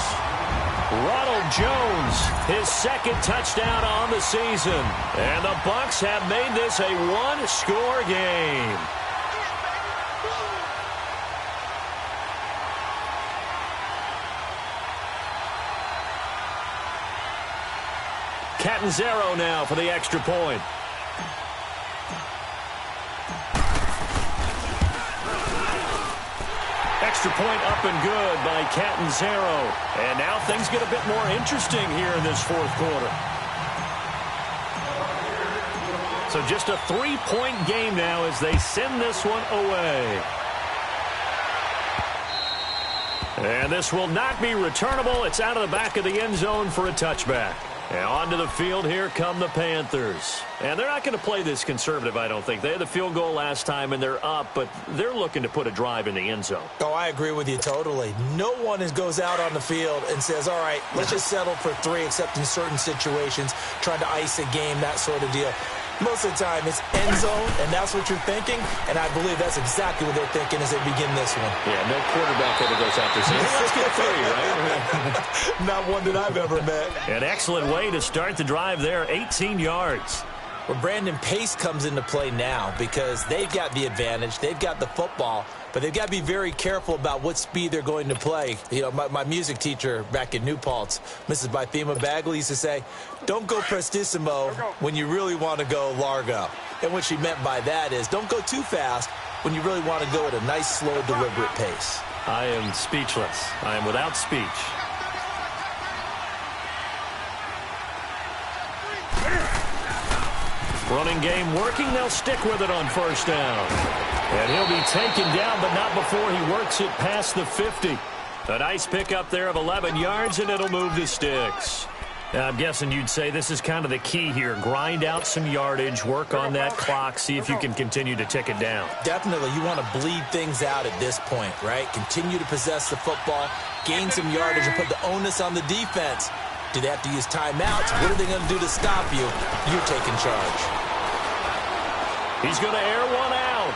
Speaker 1: Ronald Jones, his 2nd touchdown on the season. And the Bucs have made this a one-score game. Catanzaro now for the extra point. Extra point up and good by Catanzaro. And now things get a bit more interesting here in this 4th quarter. So just a 3-point game now as they send this one away. And this will not be returnable. It's out of the back of the end zone for a touchback. And onto the field, here come the Panthers. And they're not going to play this conservative, I don't think. They had the field goal last time, and they're up, but they're looking to put a drive in the end zone.
Speaker 3: Oh, I agree with you totally. No one goes out on the field and says, all right, let's just settle for 3, except in certain situations, trying to ice a game, that sort of deal. Most of the time, it's end zone, and that's what you're thinking, and I believe that's exactly what they're thinking as they begin this one.
Speaker 1: Yeah, no quarterback ever goes out there saying, hey, let's get 3, right?
Speaker 3: Not one that I've ever met.
Speaker 1: An excellent way to start the drive there, 18 yards.
Speaker 3: Well, Brandon, pace comes into play now because they've got the advantage. They've got the football, but they've got to be very careful about what speed they're going to play. You know, my music teacher back in New Paltz, Mrs. Bythema Bagley, used to say, don't go prestissimo when you really want to go largo. And what she meant by that is don't go too fast when you really want to go at a nice, slow, deliberate pace.
Speaker 1: I am speechless. I am without speech. Running game working. They'll stick with it on first down. And he'll be taken down, but not before he works it past the 50. A nice pickup there of 11 yards, and it'll move the sticks. Now, I'm guessing you'd say this is kind of the key here. Grind out some yardage, work on that clock, see if you can continue to tick it down.
Speaker 3: Definitely. You want to bleed things out at this point, right? Continue to possess the football, gain some yardage, and put the onus on the defense. Do they have to use timeouts? What are they going to do to stop you? You're taking charge.
Speaker 1: He's going to air one out.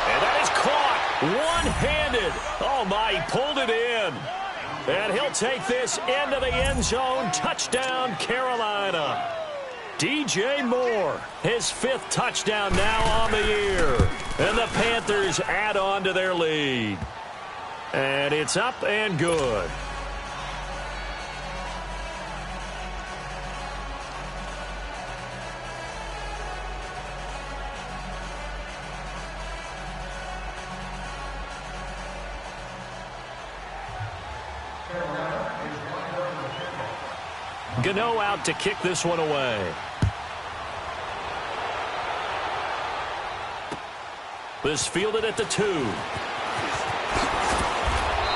Speaker 1: And that is caught one-handed. Oh, my, he pulled it in. And he'll take this into the end zone. Touchdown, Carolina. DJ Moore, his 5th touchdown now on the year. And the Panthers add on to their lead. And it's up and good. Gano out to kick this one away. This fielded at the 2.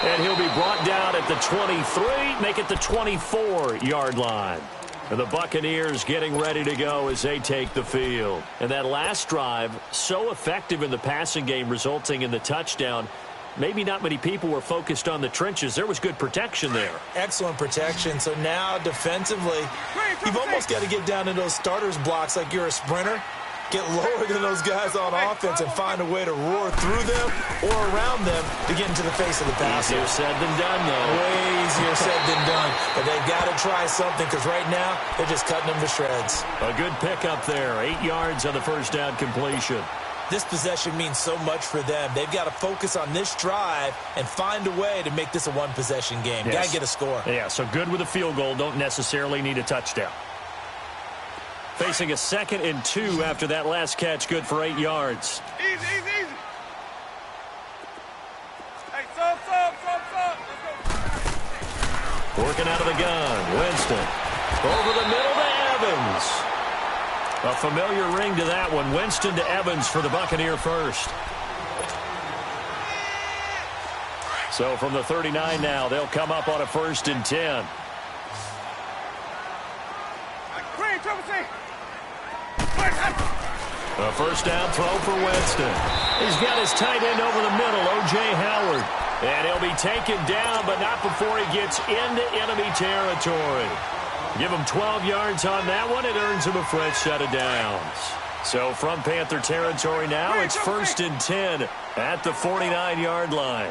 Speaker 1: And he'll be brought down at the 23, make it the 24-yard line. And the Buccaneers getting ready to go as they take the field. And that last drive, so effective in the passing game, resulting in the touchdown. Maybe not many people were focused on the trenches. There was good protection there.
Speaker 3: Excellent protection. So now defensively, you've almost got to get down to those starters blocks like you're a sprinter. Get lower than those guys on offense and find a way to roar through them or around them to get into the face of the passer.
Speaker 1: Easier said than done, though.
Speaker 3: Way easier said than done. But they've got to try something because right now they're just cutting them to shreds.
Speaker 1: A good pickup there. 8 yards on the first down completion.
Speaker 3: This possession means so much for them. They've got to focus on this drive and find a way to make this a one-possession game.
Speaker 1: Yes.
Speaker 3: Got to get a score.
Speaker 1: Yeah, so good with a field goal. Don't necessarily need a touchdown. Facing a 2nd and 2 after that last catch. Good for 8 yards.
Speaker 2: Easy, easy, easy. Hey, sub. Let's go.
Speaker 1: Working out of the gun. Winston. Over the middle to Evans. A familiar ring to that one. Winston to Evans for the Buccaneer first. So from the 39 now, they'll come up on a 1st and 10. A first down throw for Winston. He's got his tight end over the middle, O.J. Howard. And he'll be taken down, but not before he gets into enemy territory. Give him 12 yards on that one. It earns him a fresh set of downs. So from Panther territory now, it's 1st and 10 at the 49-yard line.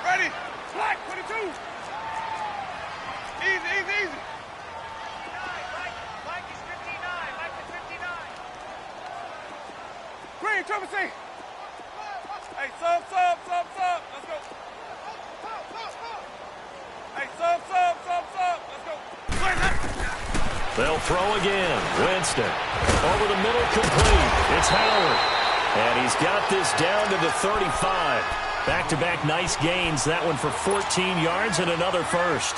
Speaker 2: Ready? Black 22. Easy. Black is 59. Black is 59. Green, Trevor C. Hey, sub. Let's go. Hey, sub. Let's go.
Speaker 1: They'll throw again. Winston. Over the middle, complete. It's Howard. And he's got this down to the 35. Back-to-back nice gains. That one for 14 yards and another first.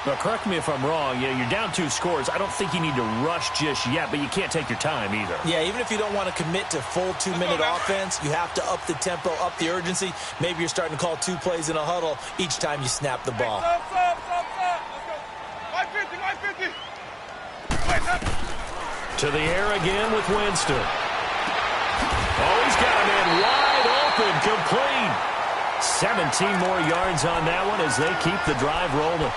Speaker 1: Now, correct me if I'm wrong. Yeah, you're down 2 scores. I don't think you need to rush just yet, but you can't take your time either.
Speaker 3: Yeah, even if you don't want to commit to full 2-minute offense, you have to up the tempo, up the urgency. Maybe you're starting to call 2 plays in a huddle each time you snap the ball.
Speaker 2: Hey, sub. Let's go. 150.
Speaker 1: To the air again with Winston. Oh, he's got a man wide open, complete. 17 more yards on that one as they keep the drive rolling.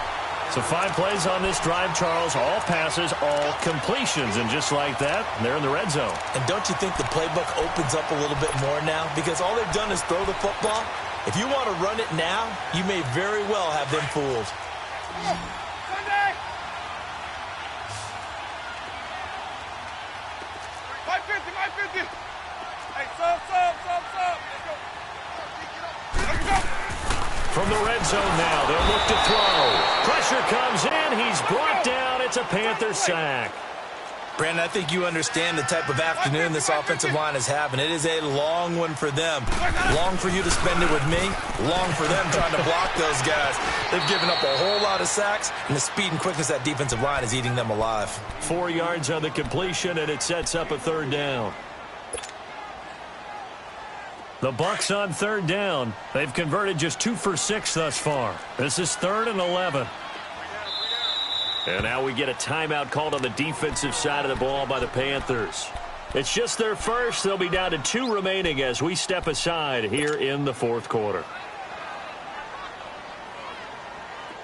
Speaker 1: So 5 plays on this drive, Charles. All passes, all completions. And just like that, they're in the red zone.
Speaker 3: And don't you think the playbook opens up a little bit more now? Because all they've done is throw the football. If you want to run it now, you may very well have them fooled.
Speaker 2: Sunday! 550, 550. Hey, sub. Let's go.
Speaker 1: From the red zone now, they'll look to throw. Pressure comes in. He's brought down. It's a Panther sack.
Speaker 3: Brandon, I think you understand the type of afternoon this offensive line is having. It is a long one for them. Long for you to spend it with me. Long for them trying to block those guys. They've given up a whole lot of sacks, and the speed and quickness of that defensive line is eating them alive.
Speaker 1: 4 yards on the completion, and it sets up a 3rd down. The Bucs on 3rd down. They've converted just 2 for 6 thus far. This is 3rd and 11. And now we get a timeout called on the defensive side of the ball by the Panthers. It's just their first. They'll be down to 2 remaining as we step aside here in the 4th quarter.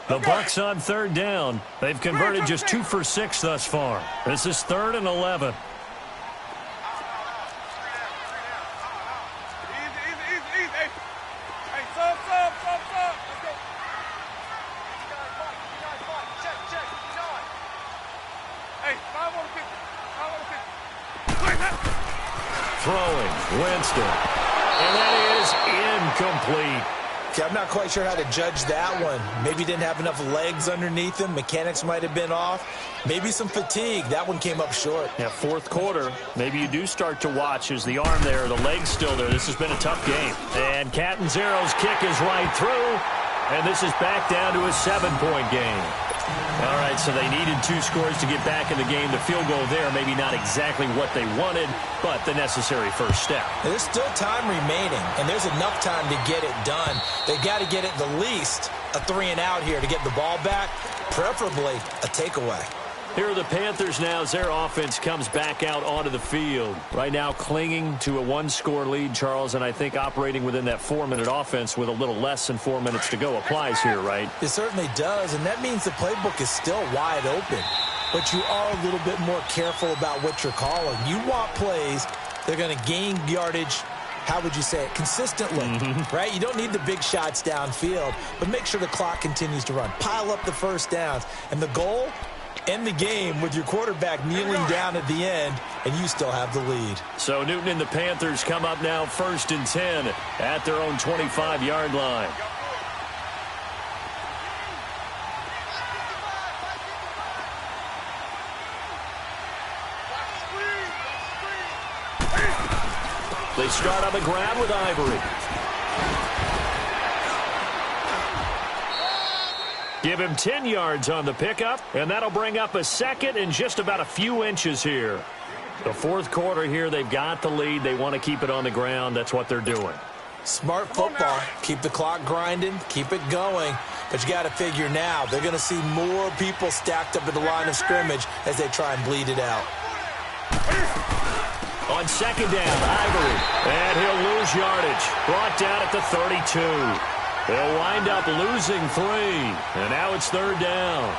Speaker 1: The Bucs on 3rd down. They've converted just 2 for 6 thus far. This is 3rd and 11. Throwing, Winston. And that is incomplete.
Speaker 3: Okay, I'm not quite sure how to judge that one. Maybe didn't have enough legs underneath him. Mechanics might have been off. Maybe some fatigue. That one came up short.
Speaker 1: Yeah, 4th quarter. Maybe you do start to watch as the arm there, the leg's still there. This has been a tough game. And Catanzaro's kick is right through. And this is back down to a 7-point game. All right, so they needed 2 scores to get back in the game. The field goal there, maybe not exactly what they wanted, but the necessary first step.
Speaker 3: There's still time remaining, and there's enough time to get it done. They got to get at the least a 3-and-out here to get the ball back, preferably a takeaway.
Speaker 1: Here are the Panthers now as their offense comes back out onto the field. Right now clinging to a 1-score lead, Charles, and I think operating within that 4-minute offense with a little less than 4 minutes to go applies here, right?
Speaker 3: It certainly does, and that means the playbook is still wide open. But you are a little bit more careful about what you're calling. You want plays they're going to gain yardage, how would you say it, consistently, right? You don't need the big shots downfield, but make sure the clock continues to run. Pile up the first downs, and the goal, end the game with your quarterback kneeling down at the end, and you still have the lead.
Speaker 1: So Newton and the Panthers come up now 1st and 10 at their own 25-yard line. They start on the ground with Ivory. Give him 10 yards on the pickup, and that'll bring up a 2nd and just about a few inches here. The 4th quarter here, they've got the lead. They want to keep it on the ground. That's what they're doing.
Speaker 3: Smart football. Keep the clock grinding. Keep it going. But you got to figure now, they're going to see more people stacked up at the line of scrimmage as they try and bleed it out.
Speaker 1: On 2nd down, Ivory. And he'll lose yardage. Brought down at the 32. They'll wind up losing 3, and now it's 3rd down.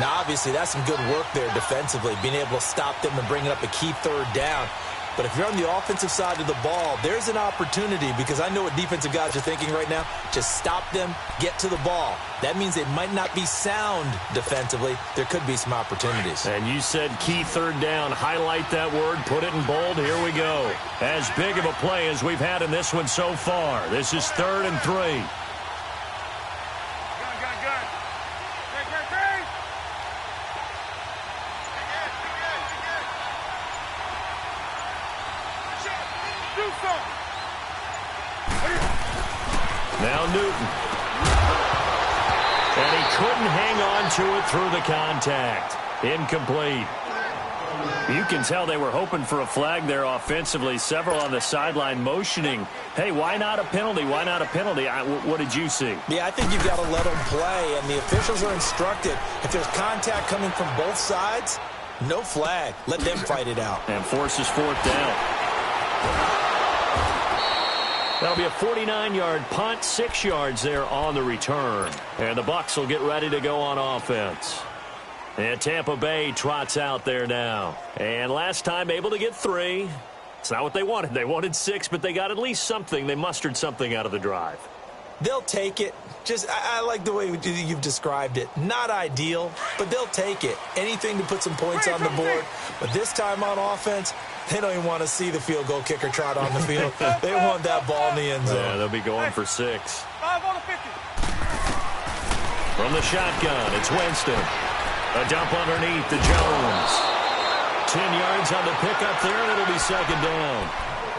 Speaker 3: Now, obviously, that's some good work there defensively, being able to stop them and bringing up a key 3rd down. But if you're on the offensive side of the ball, there's an opportunity, because I know what defensive guys are thinking right now. Just stop them, get to the ball. That means they might not be sound defensively. There could be some opportunities.
Speaker 1: And you said key 3rd down. Highlight that word. Put it in bold. Here we go. As big of a play as we've had in this one so far. This is 3rd and 3. Now Newton. And he couldn't hang on to it through the contact. Incomplete. You can tell they were hoping for a flag there offensively. Several on the sideline motioning, hey, why not a penalty? Why not a penalty? What did you see?
Speaker 3: Yeah, I think you've got to let them play, and the officials are instructed, if there's contact coming from both sides, No flag. Let them fight it out.
Speaker 1: And forces fourth down. That'll be a 49-yard punt, 6 yards there on the return. And the Bucs will get ready to go on offense. And Tampa Bay trots out there now. And last time able to get 3. It's not what they wanted. They wanted 6, but they got at least something. They mustered something out of the drive.
Speaker 3: They'll take it. I like the way you've described it. Not ideal, but they'll take it. Anything to put some points on the board. But this time on offense, they don't even want to see the field goal kicker trot on the field. They want that ball in the end zone.
Speaker 1: Yeah, they'll be going for 6. From the shotgun, it's Winston. A dump underneath to Jones. 10 yards on the pickup there, and it'll be second down.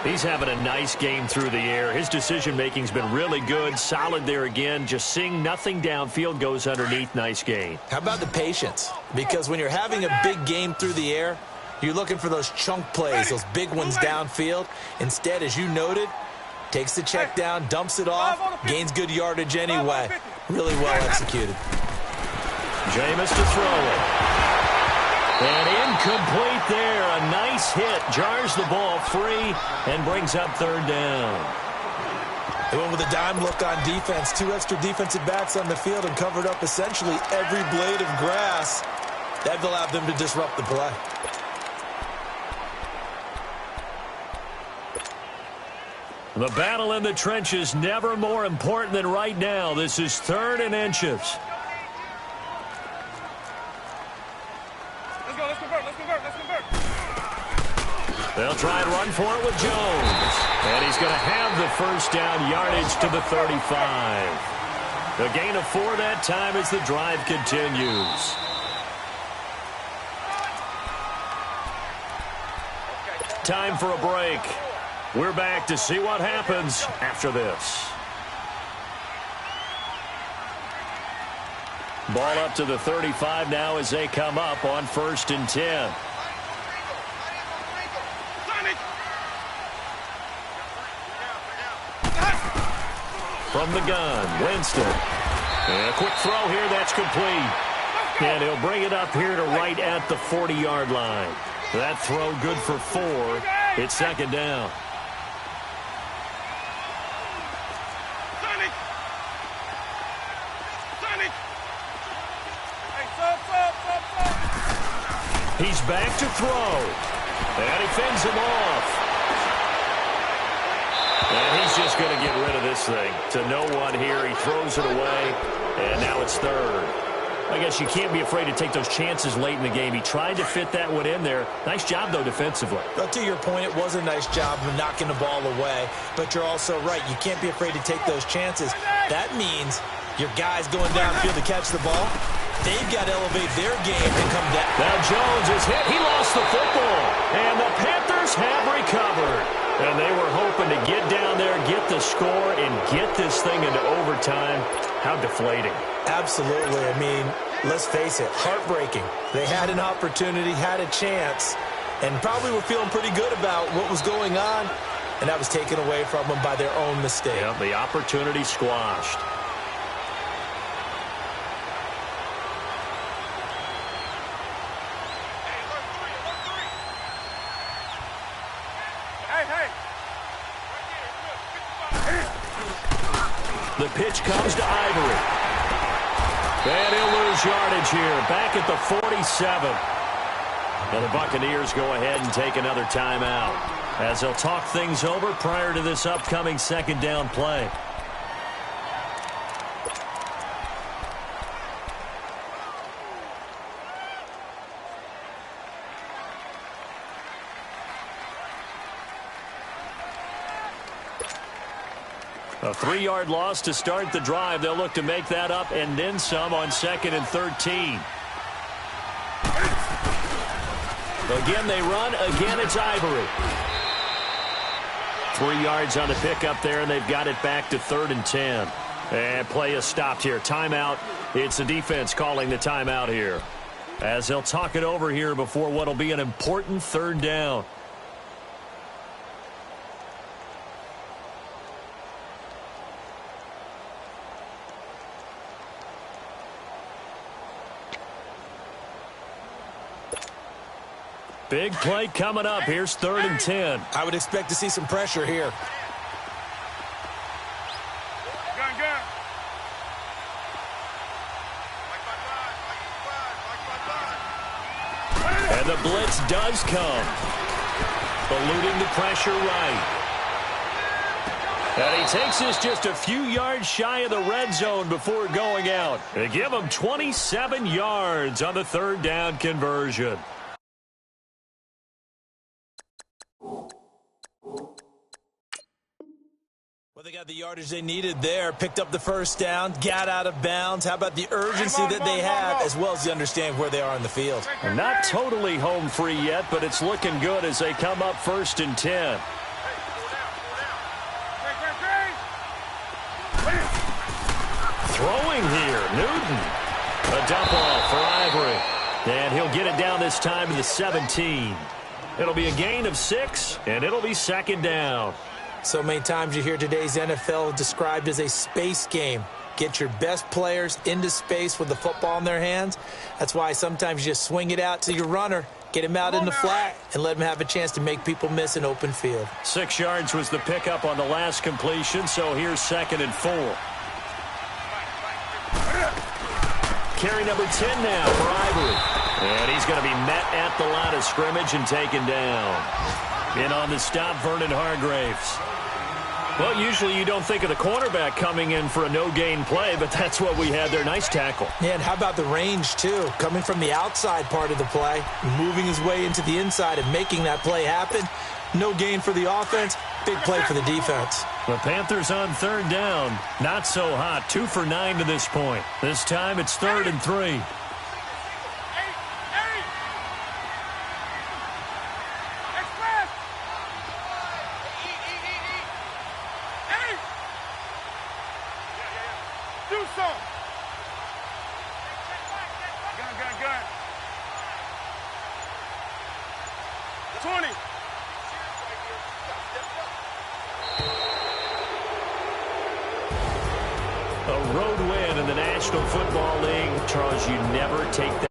Speaker 1: He's having a nice game through the air. His decision-making's been really good. Solid there again. Just seeing nothing downfield, goes underneath. Nice gain.
Speaker 3: How about the patience? Because when you're having a big game through the air, you're looking for those chunk plays, those big ones downfield. Instead, as you noted, takes the check down, dumps it off, gains good yardage anyway. Really well executed.
Speaker 1: Jameis to throw it. And incomplete there. A nice hit. Jars the ball free and brings up third down.
Speaker 3: They went with a dime look on defense. 2 extra defensive backs on the field and covered up essentially every blade of grass. That allowed them to disrupt the play.
Speaker 1: The battle in the trenches never more important than right now. This is 3rd and inches. They'll try and run for it with Jones. And he's going to have the first down, yardage to the 35. A gain of 4 that time as the drive continues. Time for a break. We're back to see what happens after this. Ball up to the 35 now as they come up on 1st and 10. From the gun, Winston. And a quick throw here, that's complete. And he'll bring it up here to right at the 40-yard line. That throw good for 4. It's second down. He's back to throw. And he fends him off. And he's just going to get rid of this thing to no one here. He throws it away, and now it's 3rd. I guess you can't be afraid to take those chances late in the game. He tried to fit that one in there. Nice job, though, defensively.
Speaker 3: But to your point, it was a nice job of knocking the ball away. But you're also right. You can't be afraid to take those chances. That means your guys going downfield to catch the ball, they've got to elevate their game and come down.
Speaker 1: Now Jones is hit. He lost the football. And the Panthers have recovered. And they were hoping to get down there, get the score, and get this thing into overtime. How deflating.
Speaker 3: Absolutely. I mean, let's face it, heartbreaking. They had an opportunity, had a chance, and probably were feeling pretty good about what was going on, and that was taken away from them by their own mistake.
Speaker 1: Yeah, the opportunity squashed. The pitch comes to Ivory. And he'll lose yardage here. Back at the 47. And the Buccaneers go ahead and take another timeout as they'll talk things over prior to this upcoming second down play. A 3-yard loss to start the drive. They'll look to make that up and then some on 2nd and 13. Again, they run. Again, it's Ivory. 3 yards on the pickup there, and they've got it back to 3rd and 10. And play is stopped here. Timeout. It's the defense calling the timeout here, as they'll talk it over here before what will be an important 3rd down. Big play coming up. Here's 3rd and 10.
Speaker 3: I would expect to see some pressure here.
Speaker 2: Gun.
Speaker 1: And the blitz does come. Eluding the pressure right. And he takes this just a few yards shy of the red zone before going out. They give him 27 yards on the 3rd down conversion.
Speaker 3: Well, they got the yardage they needed there, picked up the 1st down, got out of bounds. How about the urgency that they have, as well as the understanding where they are on the field?
Speaker 1: They're not totally home free yet, but it's looking good as they come up 1st and 10. Throwing here, Newton. A dump off for Ivory. And he'll get it down this time to the 17. It'll be a gain of 6, and it'll be 2nd down.
Speaker 3: So many times you hear today's NFL described as a space game. Get your best players into space with the football in their hands. That's why sometimes you just swing it out to your runner, get him out in the flat, and let him have a chance to make people miss an open field.
Speaker 1: 6 yards was the pickup on the last completion, so here's 2nd and 4. Carry number 10 now for Ivory. And he's going to be met at the line of scrimmage and taken down. In on the stop, Vernon Hargraves. Well, usually you don't think of the cornerback coming in for a no-gain play, but that's what we had there. Nice tackle.
Speaker 3: Yeah, and how about the range, too? Coming from the outside part of the play, moving his way into the inside and making that play happen. No gain for the offense, big play for the defense.
Speaker 1: The Panthers on 3rd down. Not so hot. 2 for 9 to this point. This time it's 3rd and 3.
Speaker 2: Gun. 20.
Speaker 1: A road win in the National Football League. Charles, you never take that.